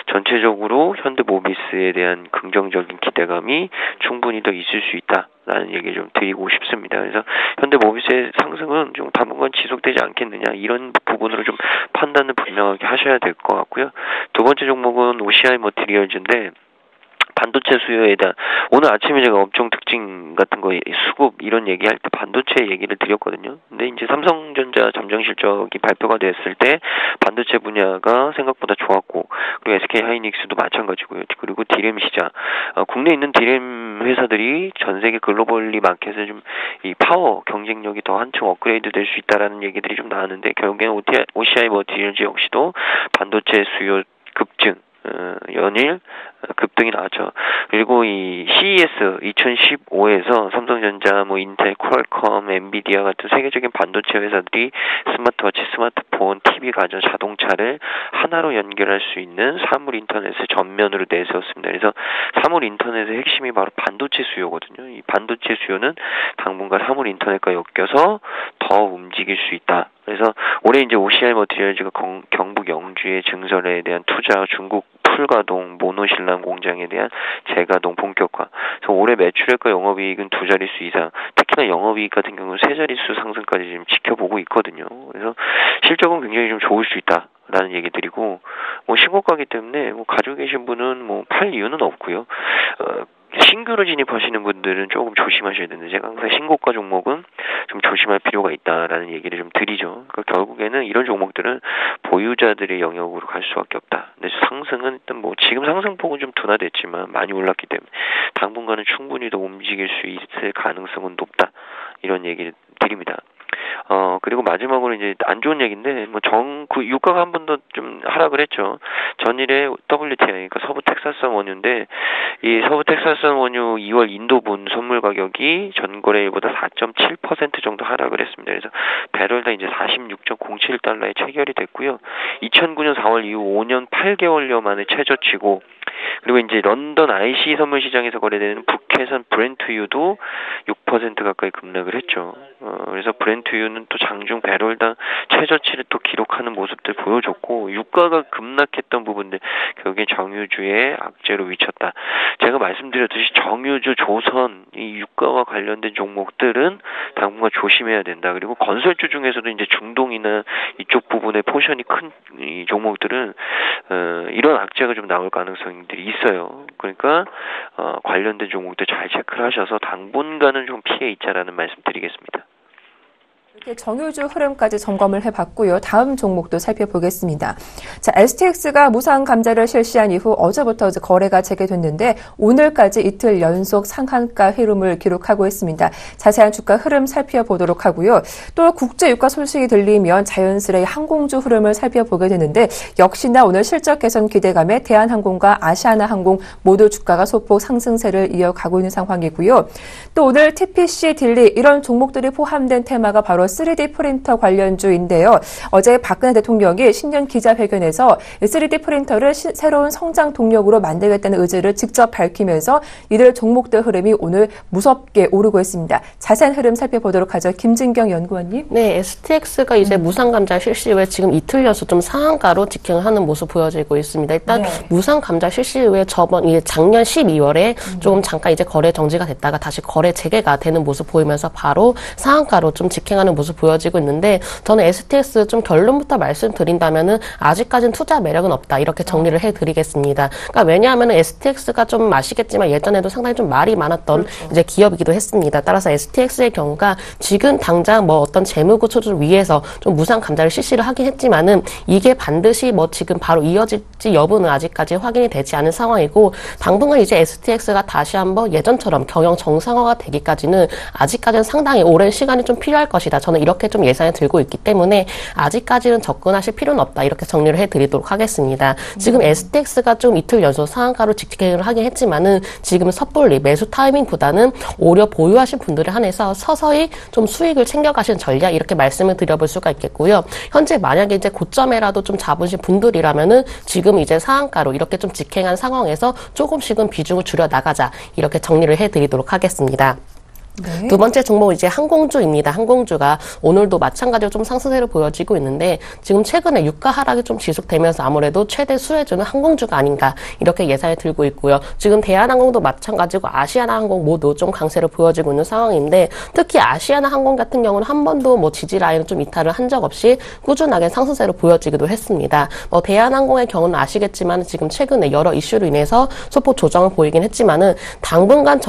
전체적으로 현대모비스에 대한 긍정적인 기대감이 충분히 더 있을 수 있다라는 얘기 좀 드리고 싶습니다. 그래서 현대모비스의 상승은 좀 당분간 지속되지 않겠느냐, 이런 부분으로 좀 판단을 분명하게 하셔야 될 것 같고요. 두 번째 종목은 OCI 머티리얼즈인데 반도체 수요에 대한, 오늘 아침에 제가 업종 특징 같은 거 수급 이런 얘기할 때 반도체 얘기를 드렸거든요. 근데 이제 삼성전자 잠정 실적이 발표가 됐을 때 반도체 분야가 생각보다 좋았고, 그리고 SK 하이닉스도 마찬가지고요. 그리고 디램 시장, 국내에 있는 디램 회사들이 전 세계 글로벌리 마켓에 좀 이 파워 경쟁력이 더 한층 업그레이드 될 수 있다라는 얘기들이 좀 나왔는데 결국에는 OCI 머티리얼즈 역시도 반도체 수요 급증, 연일 급등이 나왔죠. 그리고 이 CES 2015에서 삼성전자, 인텔, 퀄컴, 엔비디아 같은 세계적인 반도체 회사들이 스마트워치, 스마트폰, TV, 가전, 자동차를 하나로 연결할 수 있는 사물 인터넷을 전면으로 내세웠습니다. 그래서 사물 인터넷의 핵심이 바로 반도체 수요거든요. 이 반도체 수요는 당분간 사물 인터넷과 엮여서 더 움직일 수 있다. 그래서 올해 이제 OCI 머티리얼즈가 경북 영주의 증설에 대한 투자, 중국 풀가동, 모노신랑 공장에 대한 재가동 본격화. 그래서 올해 매출액과 영업이익은 2자릿수 이상, 특히나 영업이익 같은 경우는 3자릿수 상승까지 지금 지켜보고 있거든요. 그래서 실적은 굉장히 좀 좋을 수 있다라는 얘기 드리고, 신고가기 때문에 가지고 계신 분은 팔 이유는 없고요. 신규로 진입하시는 분들은 조금 조심하셔야 되는데, 제가 항상 신고가 종목은 좀 조심할 필요가 있다라는 얘기를 좀 드리죠. 그러니까 결국에는 이런 종목들은 보유자들의 영역으로 갈 수밖에 없다. 근데 상승은 일단 지금 상승폭은 좀 둔화됐지만 많이 올랐기 때문에 당분간은 충분히 더 움직일 수 있을 가능성은 높다. 이런 얘기를 드립니다. 그리고 마지막으로 이제 안 좋은 얘기인데, 유가가 한 번 더 좀 하락을 했죠. 전일에 WTI, 그러니까 서부 텍사스 원유인데, 이 서부 텍사스 원유 2월 인도분 선물 가격이 전거래일보다 4.7% 정도 하락을 했습니다. 그래서 배럴당 이제 46.07달러에 체결이 됐고요. 2009년 4월 이후 5년 8개월여 만에 최저치고, 그리고 이제 런던 IC 선물 시장에서 거래되는 북해산 브렌트유도 6% 가까이 급락을 했죠. 그래서 브렌트유는 또 장중 배럴당 최저치를 또 기록하는 모습들 보여줬고, 유가가 급락했던 부분들 결국에 정유주의 악재로 미쳤다. 제가 말씀드렸듯이 정유주, 조선, 이 유가와 관련된 종목들은 당분간 조심해야 된다. 그리고 건설주 중에서도 이제 중동이나 이쪽 부분의 포션이 큰 이 종목들은 이런 악재가 좀 나올 가능성들이 있어요. 그러니까 관련된 종목들 잘 체크를 하셔서 당분간은 좀 피해 있자라는 말씀드리겠습니다. 이렇게 정유주 흐름까지 점검을 해봤고요. 다음 종목도 살펴보겠습니다. 자, STX가 무상 감자를 실시한 이후 어제부터 거래가 재개됐는데 오늘까지 이틀 연속 상한가 흐름을 기록하고 있습니다. 자세한 주가 흐름 살펴보도록 하고요. 또 국제 유가 소식이 들리면 자연스레 항공주 흐름을 살펴보게 되는데, 역시나 오늘 실적 개선 기대감에 대한항공과 아시아나항공 모두 주가가 소폭 상승세를 이어가고 있는 상황이고요. 또 오늘 TPC, 딜리 이런 종목들이 포함된 테마가 바로 3D 프린터 관련주인데요. 어제 박근혜 대통령이 신년 기자회견에서 3D 프린터를 새로운 성장 동력으로 만들겠다는 의지를 직접 밝히면서 이들 종목들 흐름이 오늘 무섭게 오르고 있습니다. 자세한 흐름 살펴보도록 하죠. 김진경 연구원님. 네, STX가 이제 무상감자 실시 후에 지금 이틀 연속 좀 상한가로 직행을 하는 모습 보여지고 있습니다. 일단 무상감자 실시 후에 작년 12월에 조금 잠깐 이제 거래 정지가 됐다가 다시 거래 재개가 되는 모습 보이면서 바로 상한가로 좀 직행하는 모습 보여지고 있는데, 저는 STX 좀 결론부터 말씀드린다면은 아직까지는 투자 매력은 없다, 이렇게 정리를 해드리겠습니다. 그러니까 왜냐하면은 STX가 좀 아시겠지만 예전에도 상당히 좀 말이 많았던 이제 기업이기도 했습니다. 따라서 STX의 경우가 지금 당장 어떤 재무 구조를 위해서 좀 무상 감자를 실시를 하긴 했지만은 이게 반드시 지금 바로 이어질지 여부는 아직까지 확인이 되지 않은 상황이고, 당분간 이제 STX가 다시 한번 예전처럼 경영 정상화가 되기까지는 아직까지는 상당히 오랜 시간이 좀 필요할 것이다. 저는 이렇게 좀 예상이 들고 있기 때문에 아직까지는 접근하실 필요는 없다, 이렇게 정리를 해드리도록 하겠습니다. 지금 STX가 좀 이틀 연속 상한가로 직행을 하긴 했지만은 지금 섣불리 매수 타이밍보다는 오히려 보유하신 분들에 한해서 서서히 좀 수익을 챙겨가시는 전략, 이렇게 말씀을 드려볼 수가 있겠고요. 현재 만약에 이제 고점에라도 좀 잡으신 분들이라면은 지금 이제 상한가로 이렇게 좀 직행한 상황에서 조금씩은 비중을 줄여 나가자, 이렇게 정리를 해드리도록 하겠습니다. 네. 두 번째 종목은 이제 항공주입니다. 항공주가 오늘도 마찬가지로 좀 상승세를 보여지고 있는데, 지금 최근에 유가 하락이 좀 지속되면서 아무래도 최대 수혜주는 항공주가 아닌가, 이렇게 예상이 들고 있고요. 지금 대한항공도 마찬가지고 아시아나항공 모두 좀 강세를 보여지고 있는 상황인데, 특히 아시아나항공 같은 경우는 한 번도 지지 라인을 좀 이탈을 한 적 없이 꾸준하게 상승세를 보여지기도 했습니다. 대한항공의 경우는 아시겠지만 지금 최근에 여러 이슈로 인해서 소폭 조정을 보이긴 했지만은 당분간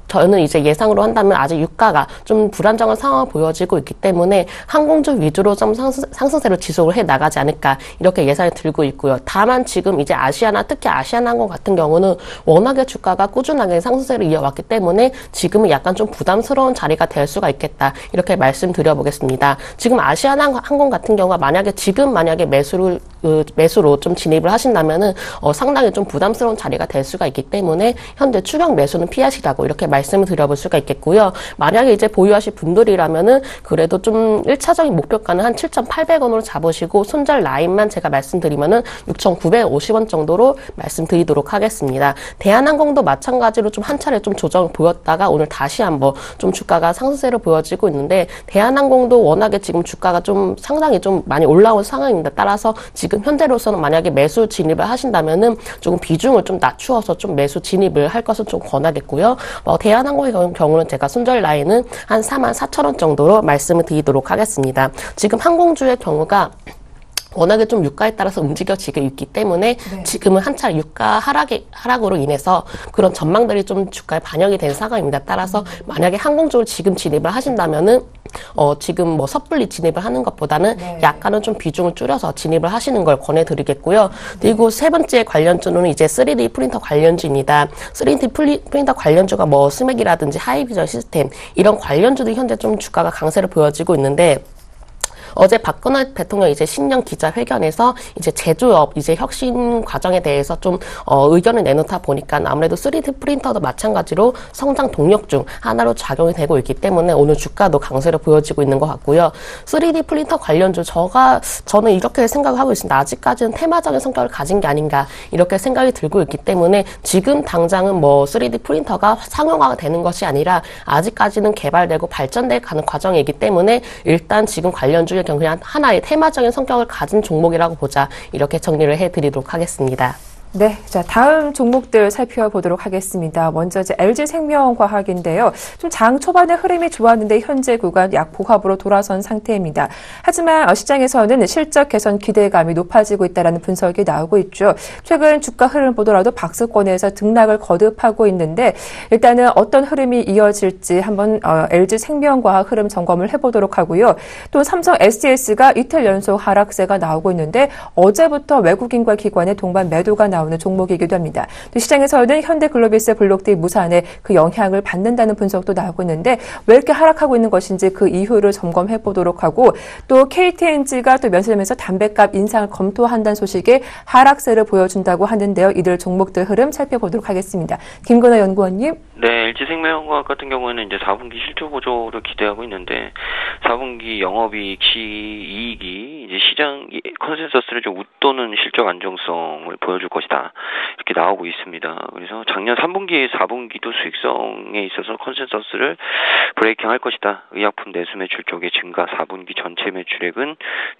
저는 이제 예상으로 한다면 아직 유가가 좀 불안정한 상황을 보여지고 있기 때문에 항공주 위주로 좀 상승세로 지속을 해 나가지 않을까, 이렇게 예상이 들고 있고요. 다만 지금 이제 특히 아시아나항공 같은 경우는 워낙에 주가가 꾸준하게 상승세를 이어왔기 때문에 지금은 약간 좀 부담스러운 자리가 될 수가 있겠다, 이렇게 말씀드려보겠습니다. 지금 아시아나항공 같은 경우가 만약에 매수를 그 매수로 좀 진입을 하신다면은 상당히 좀 부담스러운 자리가 될 수가 있기 때문에 현재 추격 매수는 피하시라고 이렇게 말씀을 드려볼 수가 있겠고요. 만약에 이제 보유하실 분들이라면은 그래도 좀 1차적인 목표가는 한 7,800원으로 잡으시고 손절 라인만 제가 말씀드리면은 6,950원 정도로 말씀드리도록 하겠습니다. 대한항공도 마찬가지로 좀 한 차례 좀 조정을 보였다가 오늘 다시 한번 좀 주가가 상승세를 보여지고 있는데 대한항공도 워낙에 지금 주가가 좀 상당히 좀 많이 올라온 상황입니다. 따라서 지금 현재로서는 만약에 매수 진입을 하신다면은 조금 비중을 좀 낮추어서 좀 매수 진입을 할 것은 좀 권하겠고요. 대한항공의 경우는 제가 손절 라인은 한 44,000원 정도로 말씀을 드리도록 하겠습니다. 지금 항공주의 경우가 워낙에 좀 유가에 따라서 움직여지고 있기 때문에 지금은 한 차례 유가 하락으로 인해서 그런 전망들이 좀 주가에 반영이 된 상황입니다. 따라서 만약에 항공주를 지금 진입을 하신다면은 지금 뭐 섣불리 진입을 하는 것보다는 약간은 좀 비중을 줄여서 진입을 하시는 걸 권해드리겠고요. 그리고 세 번째 관련주는 이제 3D 프린터 관련주입니다. 3D 프린터 관련주가 뭐 스맥이라든지 하이비전 시스템 이런 관련주들이 현재 좀 주가가 강세를 보여지고 있는데 어제 박근혜 대통령 이제 신년 기자회견에서 이제 제조업 이제 혁신 과정에 대해서 좀 의견을 내놓다 보니까 아무래도 3D 프린터도 마찬가지로 성장 동력 중 하나로 작용이 되고 있기 때문에 오늘 주가도 강세를 보여지고 있는 것 같고요. 3D 프린터 관련주 저는 이렇게 생각을 하고 있습니다. 아직까지는 테마적인 성격을 가진 게 아닌가 이렇게 생각이 들고 있기 때문에 지금 당장은 뭐 3D 프린터가 상용화가 되는 것이 아니라 아직까지는 개발되고 발전돼 가는 과정이기 때문에 일단 지금 관련주의 경우 그냥 하나의 테마적인 성격을 가진 종목이라고 보자 이렇게 정리를 해드리도록 하겠습니다. 네, 자 다음 종목들 살펴보도록 하겠습니다. 먼저 이제 LG생명과학인데요. 좀 장 초반에 흐름이 좋았는데 현재 구간 약보합으로 돌아선 상태입니다. 하지만 시장에서는 실적 개선 기대감이 높아지고 있다는 분석이 나오고 있죠. 최근 주가 흐름 보더라도 박스권에서 등락을 거듭하고 있는데 일단은 어떤 흐름이 이어질지 한번 LG생명과학 흐름 점검을 해보도록 하고요. 또 삼성 SDS가 이틀 연속 하락세가 나오고 있는데 어제부터 외국인과 기관의 동반 매도가 나오는 종목이기도 합니다. 또 시장에서는 현대글로비스, 블록딜, 무산에 그 영향을 받는다는 분석도 나오고 있는데 왜 이렇게 하락하고 있는 것인지 그 이유를 점검해 보도록 하고 또 KTNG가 또 면세점에서 담배값 인상을 검토한다는 소식에 하락세를 보여준다고 하는데요. 이들 종목들 흐름 살펴보도록 하겠습니다. 김건아 연구원님. 네, LG생명과학 같은 경우에는 이제 4분기 실적 보조를 기대하고 있는데 4분기 영업이익이 이제 시장 컨센서스를 좀 웃도는 실적 안정성을 보여줄 것이다. 이렇게 나오고 있습니다. 그래서 작년 3분기, 4분기도 수익성에 있어서 컨센서스를 브레이킹할 것이다. 의약품 내수 매출 쪽의 증가 4분기 전체 매출액은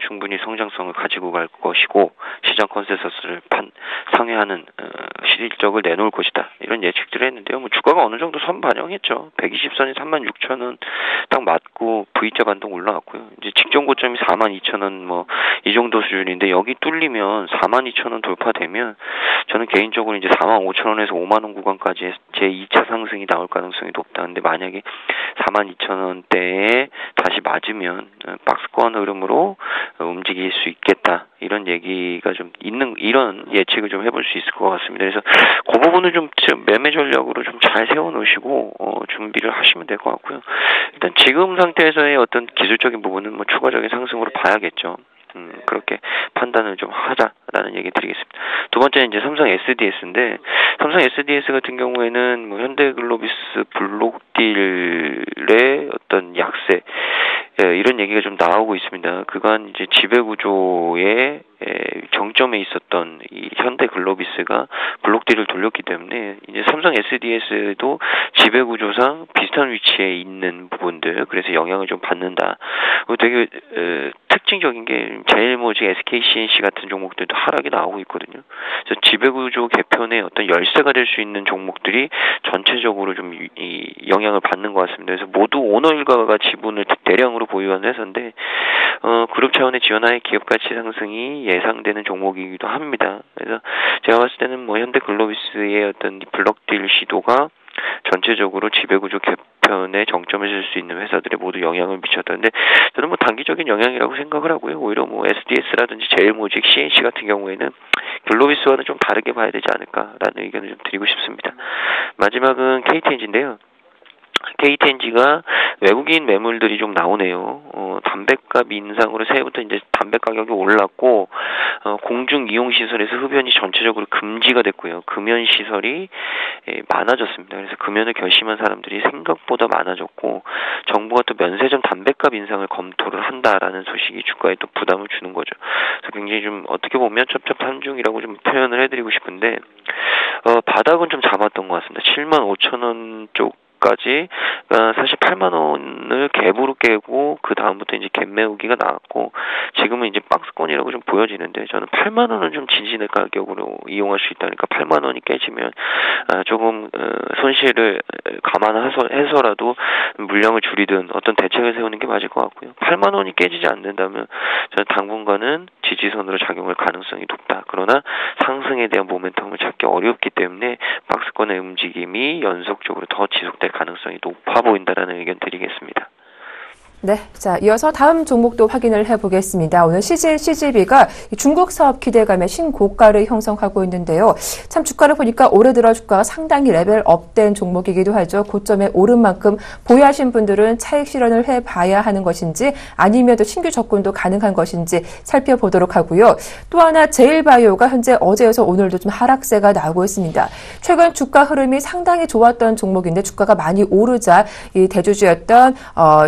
충분히 성장성을 가지고 갈 것이고 시장 컨센서스를 상회하는 실적을 내놓을 것이다. 이런 예측들을 했는데요. 뭐 주가가 어느 정도 선 반영했죠. 120선이 36,000원 딱 맞고 V자 반동 올라왔고요. 이제 직전 고점이 42,000원 뭐 이 정도 수준인데 여기 뚫리면 42,000원 돌파되면 저는 개인적으로 이제 45,000원에서 5만원 구간까지 제 2차 상승이 나올 가능성이 높다. 근데 만약에 42,000원대에 다시 맞으면 박스권 흐름으로 움직일 수 있겠다. 이런 얘기가 좀 있는, 이런 예측을 좀 해볼 수 있을 것 같습니다. 그래서 그 부분을 좀 매매 전략으로 좀 잘 세워놓으시고, 준비를 하시면 될 것 같고요. 일단 지금 상태에서의 어떤 기술적인 부분은 뭐 추가적인 상승으로 봐야겠죠. 그렇게 판단을 좀 하자라는 얘기 드리겠습니다. 두 번째는 이제 삼성 SDS인데, 삼성 SDS 같은 경우에는 뭐 현대글로비스 블록딜의 어떤 약세, 이런 얘기가 좀 나오고 있습니다. 그간 이제 지배구조의 정점에 있었던 이 현대글로비스가 블록딜을 돌렸기 때문에 이제 삼성 SDS도 지배구조상 비슷한 위치에 있는 부분들, 그래서 영향을 좀 받는다. 되게 특징적인 게 제일모직, SKCNC 같은 종목들도 하락이 나오고 있거든요. 그래서 지배구조 개편의 어떤 열쇠가 될 수 있는 종목들이 전체적으로 좀 이 영향을 받는 것 같습니다. 그래서 모두 오너 일가가 지분을 대량으로 보유한 회사인데 그룹 차원의 지원하에 기업 가치 상승이 예상되는 종목이기도 합니다. 그래서 제가 봤을 때는 뭐 현대글로비스의 어떤 블록딜 시도가 전체적으로 지배구조 개편의 정점에 설 수 있는 회사들에 모두 영향을 미쳤다는데 저는 뭐 단기적인 영향이라고 생각을 하고요. 오히려 뭐 SDS라든지 제일모직, CNC 같은 경우에는 글로비스와는 좀 다르게 봐야 되지 않을까라는 의견을 좀 드리고 싶습니다. 마지막은 KTNG인데요. KTNG가 외국인 매물들이 좀 나오네요. 담배값 인상으로 새해부터 이제 담배 가격이 올랐고, 공중 이용 시설에서 흡연이 전체적으로 금지가 됐고요. 금연 시설이 많아졌습니다. 그래서 금연을 결심한 사람들이 생각보다 많아졌고 정부가 또 면세점 담배값 인상을 검토를 한다라는 소식이 주가에 또 부담을 주는 거죠. 그래서 굉장히 좀 어떻게 보면 첩첩산중이라고 좀 표현을 해드리고 싶은데 바닥은 좀 잡았던 것 같습니다. 75,000원 쪽까지 사실 8만 원을 갭으로 깨고 그 다음부터 이제 갭 메우기가 나왔고 지금은 이제 박스권이라고 좀 보여지는데 저는 8만 원은 좀 진진의 가격으로 이용할 수 있다니까 8만 원이 깨지면 조금 손실을 감안해서라도 물량을 줄이든 어떤 대책을 세우는 게 맞을 것 같고요. 8만 원이 깨지지 않는다면 저는 당분간은 지지선으로 작용할 가능성이 높다. 그러나 상승에 대한 모멘텀을 찾기 어렵기 때문에 박스권의 움직임이 연속적으로 더 지속될 가능성이 높아 보인다라는 의견 드리겠습니다. 네, 자 이어서 다음 종목도 확인을 해보겠습니다. 오늘 CGV가 중국 사업 기대감에 신고가를 형성하고 있는데요. 참 주가를 보니까 올해 들어 주가가 상당히 레벨업된 종목이기도 하죠. 고점에 오른 만큼 보유하신 분들은 차익 실현을 해봐야 하는 것인지 아니면 또 신규 접근도 가능한 것인지 살펴보도록 하고요. 또 하나 제일바이오가 현재 어제에서 오늘도 좀 하락세가 나오고 있습니다. 최근 주가 흐름이 상당히 좋았던 종목인데 주가가 많이 오르자 이 대주주였던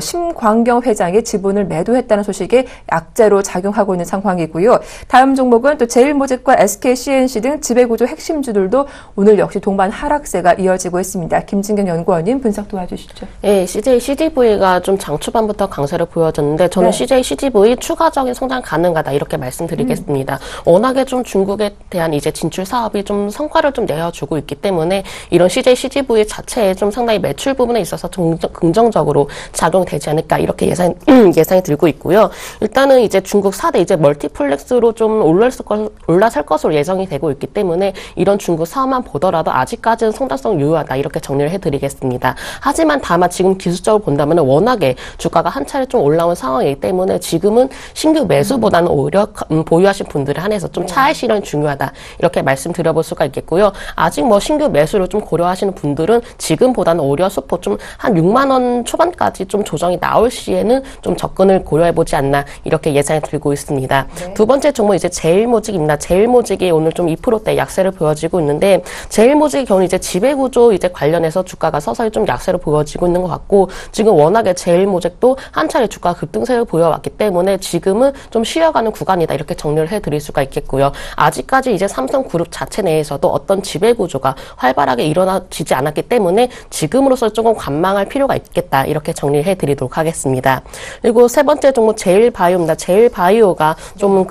심광경 회장이 지분을 매도했다는 소식이 악재로 작용하고 있는 상황이고요. 다음 종목은 또 제일모직과 SKCNC 등 지배구조 핵심주들도 오늘 역시 동반 하락세가 이어지고 있습니다. 김진경 연구원님 분석 도와주시죠. 네, CJCGV가 좀 장 초반부터 강세를 보여줬는데 저는 CJCGV 추가적인 성장 가능하다 이렇게 말씀드리겠습니다. 워낙에 좀 중국에 대한 이제 진출 사업이 좀 성과를 좀 내어주고 있기 때문에 이런 CJCGV 자체에 좀 상당히 매출 부분에 있어서 좀 긍정적으로 작용되지 않을까 이렇게 예상이 들고 있고요. 일단은 이제 중국 4대 이제 멀티플렉스로 좀 올라설 것으로 예상이 되고 있기 때문에 이런 중국 사업만 보더라도 아직까지는 성장성 유효하다 이렇게 정리를 해드리겠습니다. 하지만 다만 지금 기술적으로 본다면 워낙에 주가가 한 차례 좀 올라온 상황이기 때문에 지금은 신규 매수보다는 오히려 보유하신 분들에 한해서 좀 차익 실현이 중요하다 이렇게 말씀드려볼 수가 있겠고요. 아직 뭐 신규 매수를 좀 고려하시는 분들은 지금보다는 오히려 수포 좀 한 6만 원 초반까지 좀 조정이 나올 시에는 좀 접근을 고려해보지 않나 이렇게 예상이 들고 있습니다. 네. 두 번째 종목 이제 제일모직입니다. 제일모직이 오늘 좀 2%대 약세를 보여지고 있는데 제일모직의 경우는 이제 지배구조 이제 관련해서 주가가 서서히 좀 약세를 보여지고 있는 것 같고 지금 워낙에 제일모직도 한 차례 주가 급등세를 보여왔기 때문에 지금은 좀 쉬어가는 구간이다 이렇게 정리를 해드릴 수가 있겠고요. 아직까지 이제 삼성그룹 자체 내에서도 어떤 지배구조가 활발하게 일어나지지 않았기 때문에 지금으로서 조금 관망할 필요가 있겠다 이렇게 정리를 해드리도록 하겠습니다. 그리고 세 번째 종목 제일바이오입니다. 제일바이오가 좀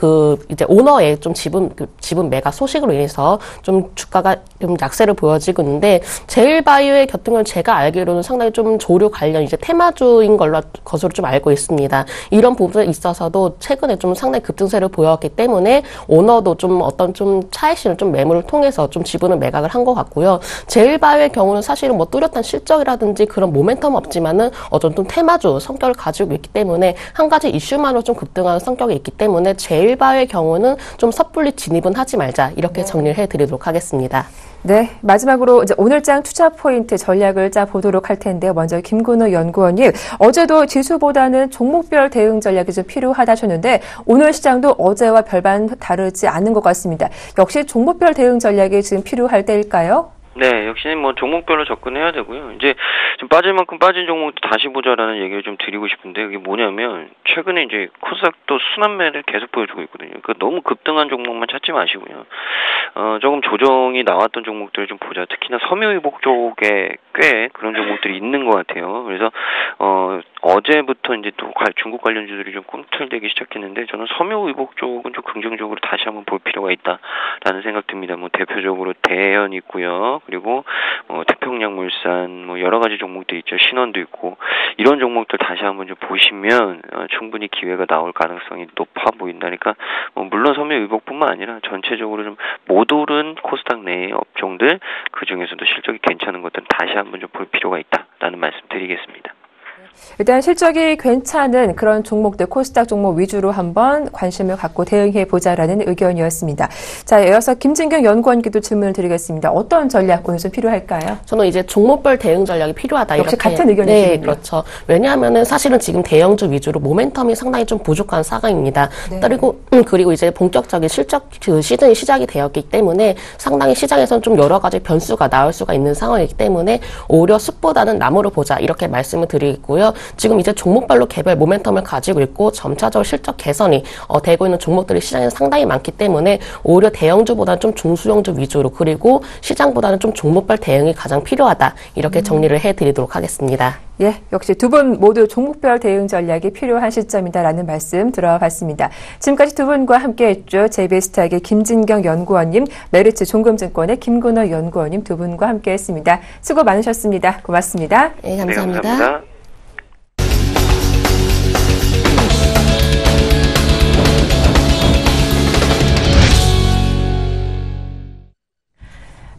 이제 오너의 좀 지분 매각 소식으로 인해서 좀 주가가 좀 약세를 보여지고 있는데 제일바이오의 곁들은 제가 알기로는 상당히 좀 조류 관련 이제 테마주인 것으로 좀 알고 있습니다. 이런 부분에 있어서도 최근에 좀 상당히 급등세를 보여왔기 때문에 오너도 좀 어떤 좀 차익실을 좀 매물을 통해서 좀 지분을 매각을 한 것 같고요. 제일바이오의 경우는 사실은 뭐 뚜렷한 실적이라든지 그런 모멘텀 없지만은 어떤 좀 테마주 성격을 가지고 있기 때문에 한 가지 이슈만으로 좀 급등하는 성격이 있기 때문에 제일바이오의 경우는 좀 섣불리 진입은 하지 말자 이렇게 정리를 해드리도록 하겠습니다. 네, 마지막으로 이제 오늘장 투자 포인트 전략을 짜보도록 할 텐데요. 먼저 김근우 연구원님, 어제도 지수보다는 종목별 대응 전략이 좀 필요하다셨는데 오늘 시장도 어제와 별반 다르지 않은 것 같습니다. 역시 종목별 대응 전략이 지금 필요할 때일까요? 네, 역시 뭐 종목별로 접근해야 되고요. 이제 좀 빠질 만큼 빠진 종목도 다시 보자라는 얘기를 좀 드리고 싶은데 그게 뭐냐면 최근에 이제 코스닥도 순환매를 계속 보여주고 있거든요. 그러니까 너무 급등한 종목만 찾지 마시고요. 조금 조정이 나왔던 종목들을 좀 보자. 특히나 섬유유복 쪽에 꽤 그런 종목들이 있는 것 같아요. 그래서 어제부터 이제 또 중국 관련주들이 좀 꿈틀대기 시작했는데 저는 섬유유복 쪽은 좀 긍정적으로 다시 한번 볼 필요가 있다라는 생각 듭니다. 뭐 대표적으로 대현 있고요. 그리고 태평양물산 뭐 여러 가지 종목도 있죠. 신원도 있고 이런 종목들 다시 한번 좀 보시면 충분히 기회가 나올 가능성이 높아 보인다니까 물론 섬유유복뿐만 아니라 전체적으로 좀 못 오른 코스닥 내의 업종들 그 중에서도 실적이 괜찮은 것들은 다시 한번 좀 볼 필요가 있다라는 말씀 드리겠습니다. 일단 실적이 괜찮은 그런 종목들, 코스닥 종목 위주로 한번 관심을 갖고 대응해 보자라는 의견이었습니다. 자, 이어서 김진경 연구원께도 질문을 드리겠습니다. 어떤 전략 오늘 좀 필요할까요? 저는 이제 종목별 대응 전략이 필요하다. 역시 이렇게. 같은 의견이시군요. 네, 그렇죠. 왜냐하면은 사실은 지금 대형주 위주로 모멘텀이 상당히 좀 부족한 상황입니다. 네. 그리고 이제 본격적인 실적 그 시즌이 시작이 되었기 때문에 상당히 시장에서는 좀 여러 가지 변수가 나올 수가 있는 상황이기 때문에 오히려 숲보다는 나무를 보자 이렇게 말씀을 드리고요. 지금 이제 종목별로 개별 모멘텀을 가지고 있고 점차적으로 실적 개선이 되고 있는 종목들이 시장에 상당히 많기 때문에 오히려 대형주보다는 좀 중소형주 위주로 그리고 시장보다는 좀 종목별 대응이 가장 필요하다 이렇게 정리를 해드리도록 하겠습니다. 예, 역시 두 분 모두 종목별 대응 전략이 필요한 시점이다라는 말씀 들어봤습니다. 지금까지 두 분과 함께했죠. JBS탁의 김진경 연구원님, 메리츠 종금증권의 김근호 연구원님 두 분과 함께했습니다. 수고 많으셨습니다. 고맙습니다. 네, 감사합니다. 네, 감사합니다.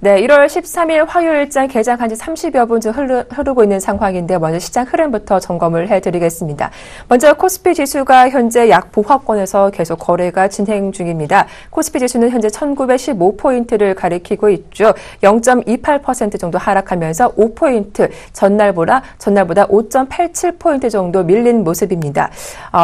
네, 1월 13일 화요일장 개장한 지 30여 분 좀 흐르고 있는 상황인데 먼저 시장 흐름부터 점검을 해드리겠습니다. 먼저 코스피 지수가 현재 약 보합권에서 계속 거래가 진행 중입니다. 코스피 지수는 현재 1915포인트를 가리키고 있죠. 0.28% 정도 하락하면서 5포인트, 전날보다 5.87포인트 정도 밀린 모습입니다.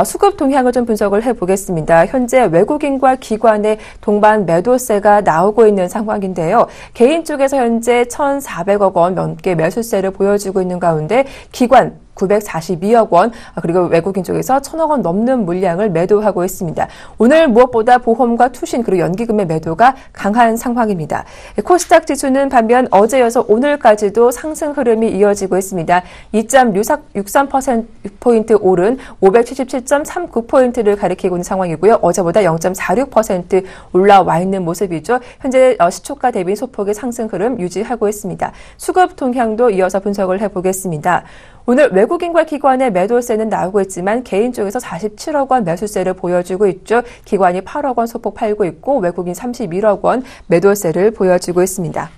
수급 동향을 좀 분석을 해보겠습니다. 현재 외국인과 기관의 동반 매도세가 나오고 있는 상황인데요. 개인 쪽에서 현재 1,400억 원 넘게 매수세를 보여주고 있는 가운데 기관 942억 원, 그리고 외국인 쪽에서 1,000억 원 넘는 물량을 매도하고 있습니다. 오늘 무엇보다 보험과 투신 그리고 연기금의 매도가 강한 상황입니다. 코스닥 지수는 반면 어제여서 오늘까지도 상승 흐름이 이어지고 있습니다. 2.63% 오른 577.39포인트를 가리키고 있는 상황이고요. 어제보다 0.46% 올라와 있는 모습이죠. 현재 시초가 대비 소폭의 상승 흐름 유지하고 있습니다. 수급 동향도 이어서 분석을 해보겠습니다. 오늘 외국인과 기관의 매도세는 나오고 있지만 개인 쪽에서 47억 원 매수세를 보여주고 있죠. 기관이 8억 원 소폭 팔고 있고 외국인 31억 원 매도세를 보여주고 있습니다.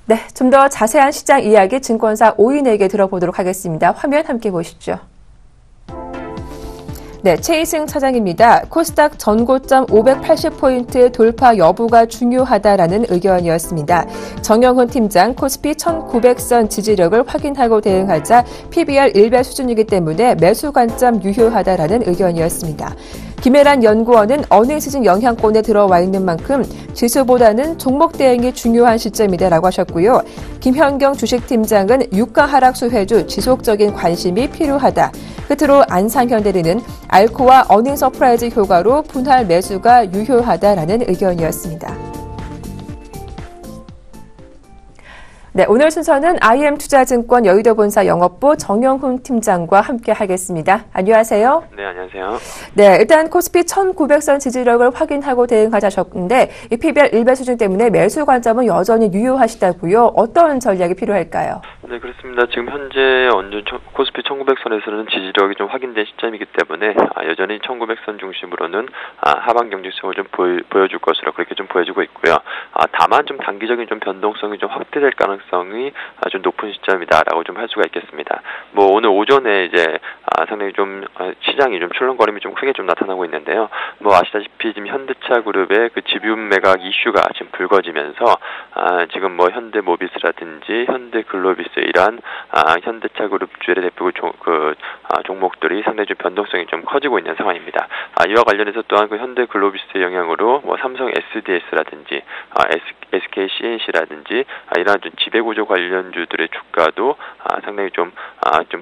네, 좀 더 자세한 시장 이야기 증권사 오인에게 들어보도록 하겠습니다. 화면 함께 보시죠. 네, 최희승 차장입니다. 코스닥 전고점 580포인트 돌파 여부가 중요하다라는 의견이었습니다. 정영훈 팀장 코스피 1900선 지지력을 확인하고 대응하자 PBR 1배 수준이기 때문에 매수 관점 유효하다라는 의견이었습니다. 김혜란 연구원은 어닝 시즌 영향권에 들어와 있는 만큼 지수보다는 종목 대응이 중요한 시점이다라고 하셨고요. 김현경 주식팀장은 유가 하락 수혜주 지속적인 관심이 필요하다. 끝으로 안상현대리는 알코와 어닝 서프라이즈 효과로 분할 매수가 유효하다라는 의견이었습니다. 네, 오늘 순서는 IM투자증권 여의도 본사 영업부 정영훈 팀장과 함께 하겠습니다. 안녕하세요. 네, 안녕하세요. 네, 일단 코스피 1900선 지지력을 확인하고 대응하셨는데 이 PBR 1배 수준 때문에 매수 관점은 여전히 유효하시다고요. 어떤 전략이 필요할까요? 네, 그렇습니다. 지금 현재 코스피 1900선에서는 지지력이 좀 확인된 시점이기 때문에 여전히 1900선 중심으로는 하방 경직성을 좀 보여줄 것으로 그렇게 좀 보여지고 있고요. 다만 좀 단기적인 좀 변동성이 좀 확대될 가능성이 아주 높은 시점이다라고 좀 할 수가 있겠습니다. 뭐 오늘 오전에 이제 상당히 좀 시장이 좀 출렁거림이 좀 크게 좀 나타나고 있는데요. 뭐 아시다시피 지금 현대차 그룹의 그 지분 매각 이슈가 지금 불거지면서 지금 뭐 현대모비스라든지 현대글로비스 이러한 현대차 그룹 주의 대표 종목들이 상당히 좀 변동성이 좀 커지고 있는 상황입니다. 이와 관련해서 또한 그 현대글로비스의 영향으로 뭐 삼성 SDS라든지 SK CNC라든지 이러한 좀 지배구조 관련주들의 주가도 상당히 좀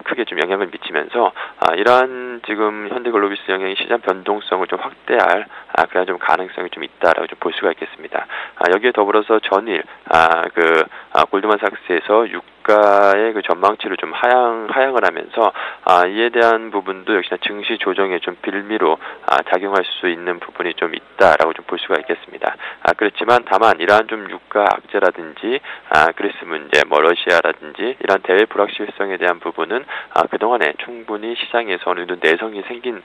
크게 좀 영향을 미치면서 이러한 지금 현대글로비스 영향이 시장 변동성을 좀 확대할 그런 좀 가능성이 좀 있다라고 좀 볼 수가 있겠습니다. 여기에 더불어서 전일 골드만삭스에서 유가의 그 전망치를 좀 하향을 하면서 이에 대한 부분도 역시나 증시 조정에 좀 빌미로 작용할 수 있는 부분이 좀 있다라고 좀 볼 수가 있겠습니다. 그렇지만 다만 이러한 좀 유가 악재라든지 그리스 문제, 뭐 러시아라든지 이러한 대외 불확실성에 대한 부분은 그동안에 충분히 시장에서 어느 정도 내성이 생긴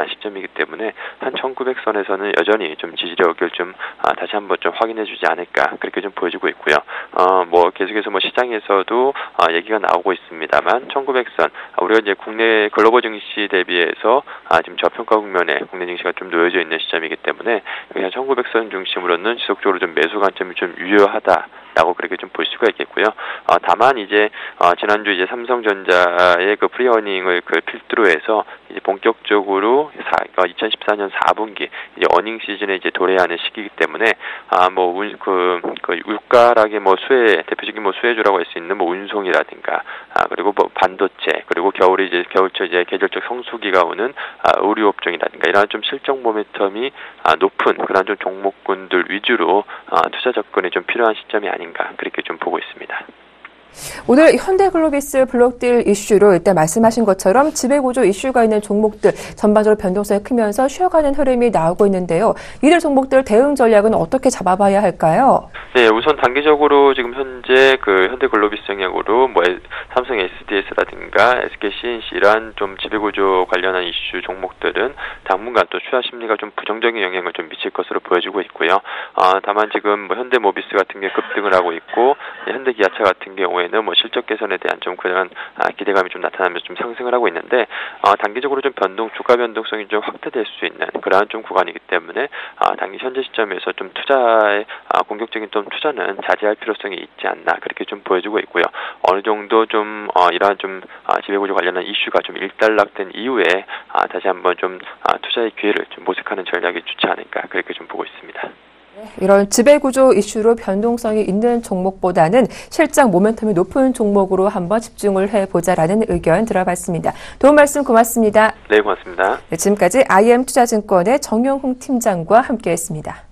시점이기 때문에 한 1900선에서는 여전히 좀 지지력을 좀 다시 한번 좀 확인해주지 않을까 그렇게 좀 보여지고 있고요. 뭐 계속해서 뭐 시장에서도 것으로 얘기가 나오고 있습니다만 1900선 우리가 이제 국내 글로벌 증시 대비해서 지금 저평가 국면에 국내 증시가 좀 놓여져 있는 시점이기 때문에 그냥 1900선 중심으로는 지속적으로 좀 매수 관점이 좀 유효하다라고 그렇게 좀 볼 수가 있겠고요. 다만 이제 지난주 이제 삼성전자의 그 프리어닝을 그 필두로 해서 이제 본격적으로 2014년 4분기 이제 어닝 시즌에 이제 도래하는 시기이기 때문에 그 유가락의 대표적인 수혜주라고 할 수 있는 운송이라든가 그리고 반도체 그리고 겨울철 이제 계절적 성수기가 오는 의류 업종이라든가 이런 좀 실적 모멘텀이 높은 그런 좀 종목군들 위주로 투자 접근이 좀 필요한 시점이 아닌가 그렇게 좀 보고 있습니다. 오늘 현대글로비스 블록딜 이슈로 일단 말씀하신 것처럼 지배구조 이슈가 있는 종목들 전반적으로 변동성이 크면서 쉬어가는 흐름이 나오고 있는데요. 이들 종목들 대응 전략은 어떻게 잡아봐야 할까요? 네, 우선 단기적으로 지금 현재 그 현대글로비스 영향으로 삼성 SDS라든가 SK C&C 이런 좀 지배구조 관련한 이슈 종목들은 당분간 또 투자 심리가 좀 부정적인 영향을 좀 미칠 것으로 보여지고 있고요. 다만 지금 현대모비스 같은 게 급등을 하고 있고 현대기아차 같은 경우에는 실적 개선에 대한 좀 그런 기대감이 좀 나타나면서 좀 상승을 하고 있는데 단기적으로 좀 주가 변동성이 좀 확대될 수 있는 그러한 좀 구간이기 때문에 현재 시점에서 좀 투자에 공격적인 좀 투자는 자제할 필요성이 있지 않나 그렇게 좀 보여지고 있고요. 어느 정도 좀 이러한 좀 지배구조 관련한 이슈가 좀 일단락된 이후에 다시 한번 좀 투자의 기회를 좀 모색하는 전략이 좋지 않을까 그렇게 좀 보고 있습니다. 이런 지배구조 이슈로 변동성이 있는 종목보다는 실적 모멘텀이 높은 종목으로 한번 집중을 해보자라는 의견 들어봤습니다. 도움 말씀 고맙습니다. 네, 고맙습니다. 네, 지금까지 IM투자증권의 정영훈 팀장과 함께했습니다.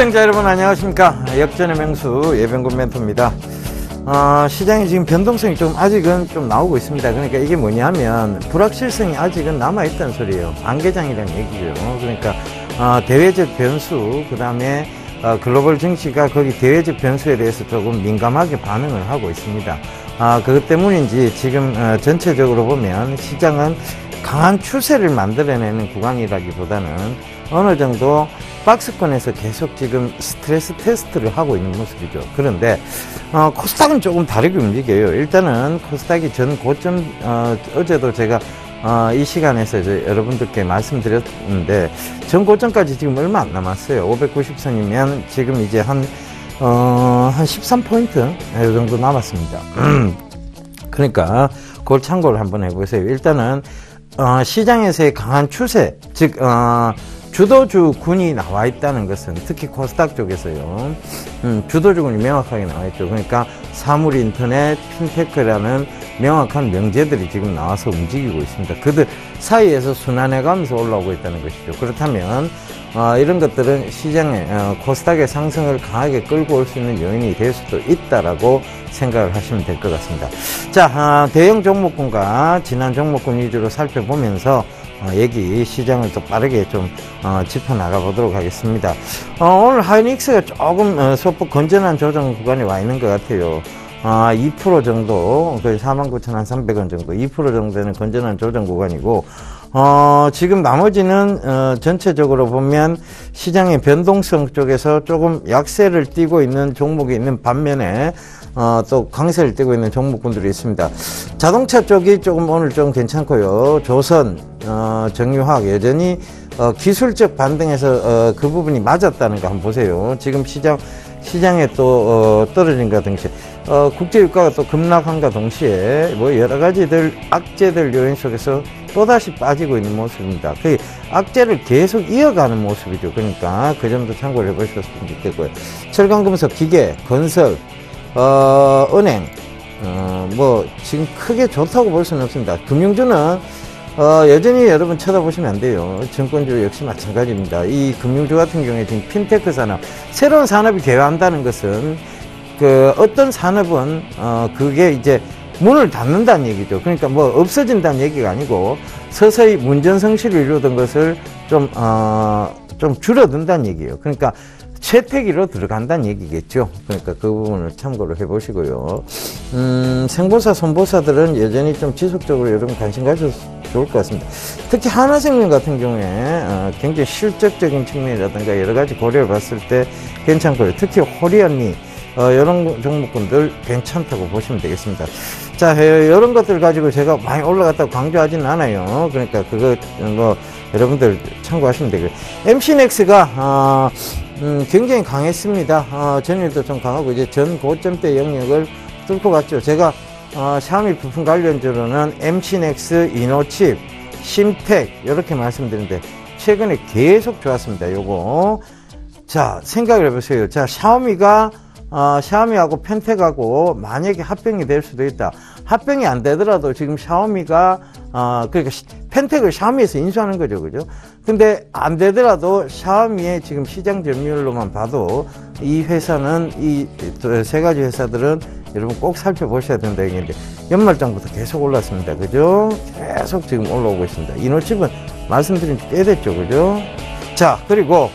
시청자 여러분 안녕하십니까. 역전의 명수 예병군 멘토입니다. 시장이 지금 변동성이 아직은 좀 나오고 있습니다. 그러니까 이게 뭐냐면 불확실성이 아직은 남아있다는 소리예요. 안개장이라는 얘기죠. 그러니까 대외적 변수, 그 다음에 글로벌 증시가 거기 대외적 변수에 대해서 조금 민감하게 반응을 하고 있습니다. 그것 때문인지 지금 전체적으로 보면 시장은 강한 추세를 만들어내는 구간이라기보다는 어느 정도 박스권에서 계속 지금 스트레스 테스트를 하고 있는 모습이죠. 그런데 코스닥은 조금 다르게 움직여요. 일단은 코스닥이 전 고점, 어제도 제가 이 시간에서 이제 여러분들께 말씀드렸는데 전 고점까지 지금 얼마 안 남았어요. 590선이면 지금 이제 한 13포인트 이 정도 남았습니다. 그러니까 그걸 참고를 한번 해보세요. 일단은 시장에서의 강한 추세, 즉 주도주군이 나와 있다는 것은 특히 코스닥 쪽에서요. 주도주군이 명확하게 나와 있죠. 그러니까 사물, 인터넷, 핀테크라는 명확한 명제들이 지금 나와서 움직이고 있습니다. 그들 사이에서 순환해가면서 올라오고 있다는 것이죠. 그렇다면 이런 것들은 시장의 코스닥의 상승을 강하게 끌고 올 수 있는 요인이 될 수도 있다라고 생각을 하시면 될 것 같습니다. 자, 대형 종목군과 지난 종목군 위주로 살펴보면서 얘기 시장을 또 빠르게 좀 짚어나가 보도록 하겠습니다. 오늘 하이닉스가 조금 소폭 건전한 조정 구간에 와 있는 것 같아요. 2% 정도, 거의 49,300원 정도, 2% 정도는 건전한 조정 구간이고, 지금 나머지는, 전체적으로 보면 시장의 변동성 쪽에서 조금 약세를 띠고 있는 종목이 있는 반면에, 또 강세를 띠고 있는 종목군들이 있습니다. 자동차 쪽이 조금 오늘 좀 괜찮고요. 조선, 정유화학 여전히, 기술적 반등에서, 그 부분이 맞았다는 거 한번 보세요. 지금 시장에 또, 떨어진과 동시에, 국제유가가 또 급락한과 동시에, 뭐, 여러 가지들, 악재들 요인 속에서 또다시 빠지고 있는 모습입니다. 그 악재를 계속 이어가는 모습이죠. 그러니까 그 점도 참고를 해보셨으면 좋겠고요. 철강금속, 기계, 건설, 은행, 뭐, 지금 크게 좋다고 볼 수는 없습니다. 금융주는, 여전히 여러분 쳐다보시면 안 돼요. 증권주 역시 마찬가지입니다. 이 금융주 같은 경우에 지금 핀테크 산업, 새로운 산업이 개화한다는 것은 어떤 산업은, 그게 이제 문을 닫는다는 얘기죠. 그러니까 뭐 없어진다는 얘기가 아니고 서서히 문전성시를 이루던 것을 좀 줄어든다는 얘기예요. 그러니까 채택이로 들어간다는 얘기겠죠. 그러니까 그 부분을 참고를 해 보시고요. 생보사, 손보사들은 여전히 좀 지속적으로 여러분 관심 가져서 좋을 것 같습니다. 특히 하나생명 같은 경우에 굉장히 실적적인 측면이라든가 여러 가지 고려해 봤을 때 괜찮고요. 특히 호리언니 이런 종목군들 괜찮다고 보시면 되겠습니다. 자, 이런 것들 가지고 제가 많이 올라갔다고 강조하지는 않아요. 그러니까 그거 뭐 여러분들 참고하시면 되고요. MC넥스가 굉장히 강했습니다. 전일도 좀 강하고 이제 전 고점대 영역을 뚫고 갔죠. 제가 샤오미 부품 관련주로는 MC넥스, 이노칩, 심텍 이렇게 말씀드리는데 최근에 계속 좋았습니다. 요거 자 생각을 해보세요. 자, 샤오미하고 펜텍하고 만약에 합병이 될 수도 있다. 합병이 안 되더라도 지금 샤오미가 그러니까 펜텍을 샤오미에서 인수하는 거죠, 그죠? 근데 안 되더라도 샤오미의 지금 시장 점유율로만 봐도 이 회사는 이 세 가지 회사들은 여러분 꼭 살펴보셔야 된다 얘기인데 연말장부터 계속 올랐습니다, 그죠? 계속 지금 올라오고 있습니다. 이노칩은 말씀드린 지 꽤 됐죠, 그죠? 자, 그리고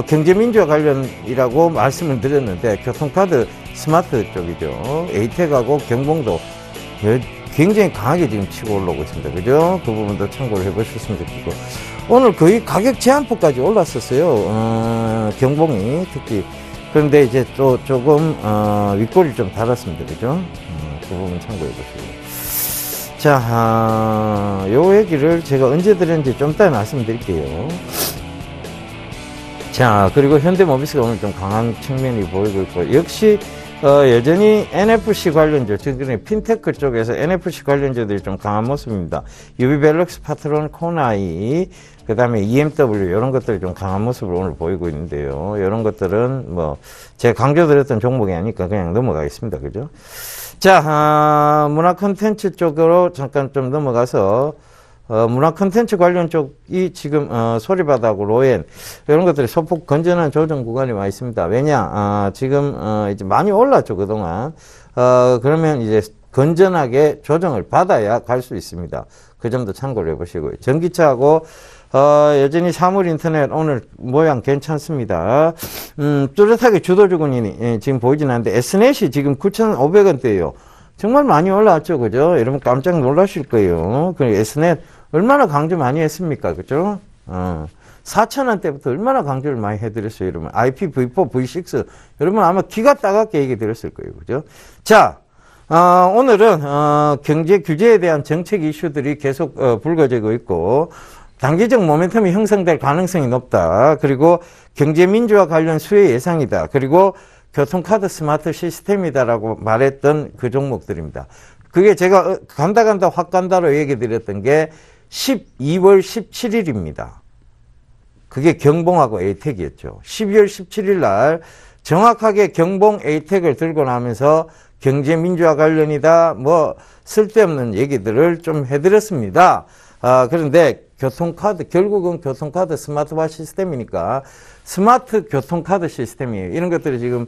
경제민주화 관련이라고 말씀을 드렸는데 교통카드 스마트 쪽이죠. 에이텍하고 경봉도 굉장히 강하게 지금 치고 올라오고 있습니다. 그죠? 그 부분도 참고를 해보셨으면 좋겠고 오늘 거의 가격 제한폭까지 올랐었어요. 경봉이 특히 그런데 이제 또 조금 윗꼬리를 좀 달았습니다. 그죠? 그 부분 참고해 보시고 자, 요 얘기를 제가 언제 드렸는지 좀 이따 말씀드릴게요. 자, 그리고 현대모비스가 오늘 좀 강한 측면이 보이고 있고, 역시, 여전히 NFC 관련주, 지금 핀테크 쪽에서 NFC 관련주들이 좀 강한 모습입니다. 유비벨럭스, 파트론, 코나이, 그 다음에 EMW, 이런 것들이 좀 강한 모습을 오늘 보이고 있는데요. 이런 것들은 뭐, 제가 강조드렸던 종목이 아니니까 그냥 넘어가겠습니다. 그죠? 자, 문화 콘텐츠 쪽으로 잠깐 좀 넘어가서, 문화 콘텐츠 관련 쪽이 지금, 소리바다하고 로엔, 이런 것들이 소폭 건전한 조정 구간이 와 있습니다. 왜냐, 지금, 이제 많이 올랐죠, 그동안. 그러면 이제 건전하게 조정을 받아야 갈 수 있습니다. 그 점도 참고를 해 보시고요. 전기차하고, 여전히 사물 인터넷 오늘 모양 괜찮습니다. 뚜렷하게 주도주군이 지금 보이진 않는데, S넷이 지금 9,500원대예요. 정말 많이 올라왔죠, 그죠? 여러분 깜짝 놀라실 거예요. 그 S넷 얼마나 강조 많이 했습니까, 그죠? 4,000원대부터 얼마나 강조를 많이 해드렸어요, 여러분. IPv4, V6 여러분 아마 기가 따갑게 얘기 드렸을 거예요, 그죠? 자, 오늘은 경제 규제에 대한 정책 이슈들이 계속 불거지고 있고 단기적 모멘텀이 형성될 가능성이 높다. 그리고 경제 민주화 관련 수혜 예상이다. 그리고 교통카드 스마트 시스템이다라고 말했던 그 종목들입니다. 그게 제가 간다 확 간다로 얘기 드렸던 게 12월 17일입니다. 그게 경봉하고 에이텍이었죠. 12월 17일 날 정확하게 경봉 에이텍을 들고 나면서 경제 민주화 관련이다 뭐 쓸데없는 얘기들을 좀 해드렸습니다. 그런데 교통카드, 결국은 교통카드 스마트화 시스템이니까 스마트 교통카드 시스템이에요. 이런 것들이 지금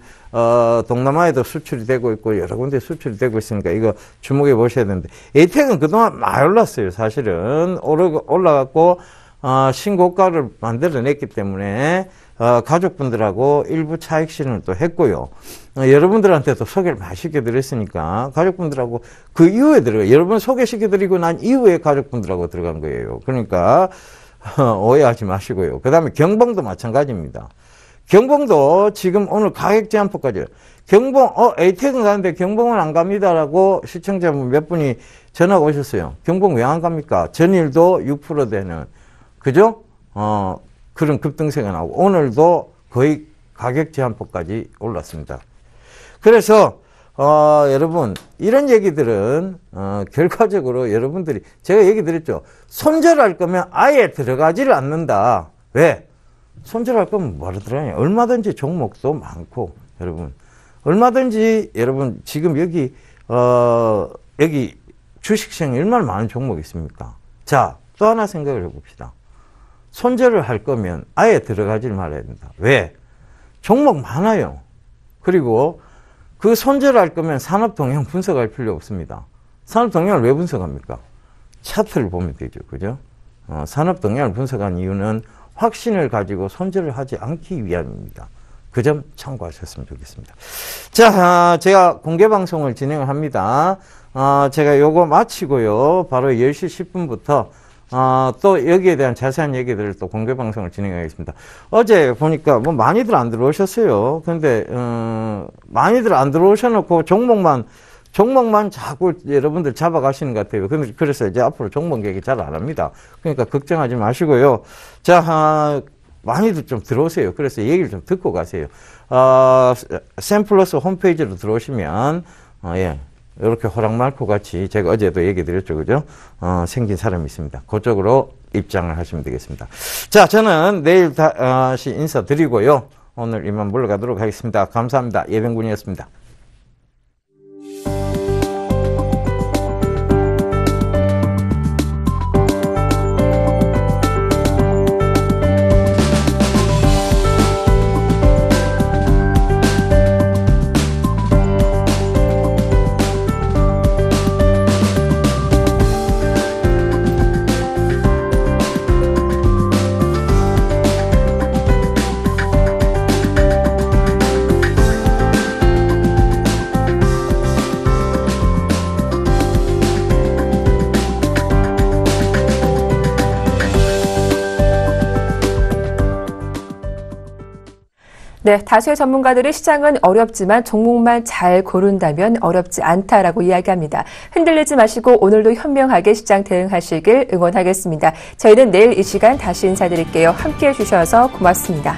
동남아에도 수출이 되고 있고 여러 군데 수출이 되고 있으니까 이거 주목해 보셔야 되는데, 에이텍은 그동안 많이 올랐어요. 사실은 올라갔고 신고가를 만들어냈기 때문에 가족분들하고 일부 차익 실현을 또 했고요. 여러분들한테도 소개를 많이 시켜드렸으니까 가족분들하고 그 이후에 들어가요. 여러분 소개시켜드리고 난 이후에 가족분들하고 들어간 거예요. 그러니까 오해하지 마시고요. 그 다음에 경봉도 마찬가지입니다. 경봉도 지금 오늘 가격 제한폭까지, 경봉 에이텍은 가는데 경봉은 안 갑니다라고 시청자분 몇 분이 전화가 오셨어요. 경봉 왜 안 갑니까? 전일도 6% 되는, 그죠? 그런 급등세가 나오고 오늘도 거의 가격 제한폭까지 올랐습니다. 그래서 여러분 이런 얘기들은 결과적으로 여러분들이, 제가 얘기 드렸죠. 손절할 거면 아예 들어가지를 않는다. 왜? 손절할 거면 뭐로 들어가냐. 얼마든지 종목도 많고, 여러분 얼마든지, 여러분 지금 여기 주식시장에 얼마나 많은 종목이 있습니까? 자, 또 하나 생각을 해봅시다. 손절을 할 거면 아예 들어가질 말아야 된다. 왜? 종목 많아요. 그리고 그 손절할 거면 산업 동향 분석할 필요 없습니다. 산업 동향을 왜 분석합니까? 차트를 보면 되죠. 그죠? 산업 동향을 분석한 이유는 확신을 가지고 손절을 하지 않기 위함입니다. 그 점 참고하셨으면 좋겠습니다. 자, 제가 공개 방송을 진행을 합니다. 제가 요거 마치고요. 바로 10시 10분부터 또 여기에 대한 자세한 얘기들을 또 공개 방송을 진행하겠습니다. 어제 보니까 뭐 많이들 안 들어오셨어요. 근데 많이들 안 들어오셔놓고 종목만 자꾸 여러분들 잡아가시는 것 같아요. 그래서 이제 앞으로 종목 얘기 잘 안 합니다. 그러니까 걱정하지 마시고요. 자, 많이들 좀 들어오세요. 그래서 얘기를 좀 듣고 가세요. 샘플러스 홈페이지로 들어오시면 예, 이렇게 호랑말코 같이, 제가 어제도 얘기 드렸죠, 그죠? 생긴 사람이 있습니다. 그쪽으로 입장을 하시면 되겠습니다. 자, 저는 내일 다시 인사드리고요. 오늘 이만 물러가도록 하겠습니다. 감사합니다. 예병군이었습니다. 네, 다수의 전문가들이 시장은 어렵지만 종목만 잘 고른다면 어렵지 않다라고 이야기합니다. 흔들리지 마시고 오늘도 현명하게 시장 대응하시길 응원하겠습니다. 저희는 내일 이 시간 다시 인사드릴게요. 함께해 주셔서 고맙습니다.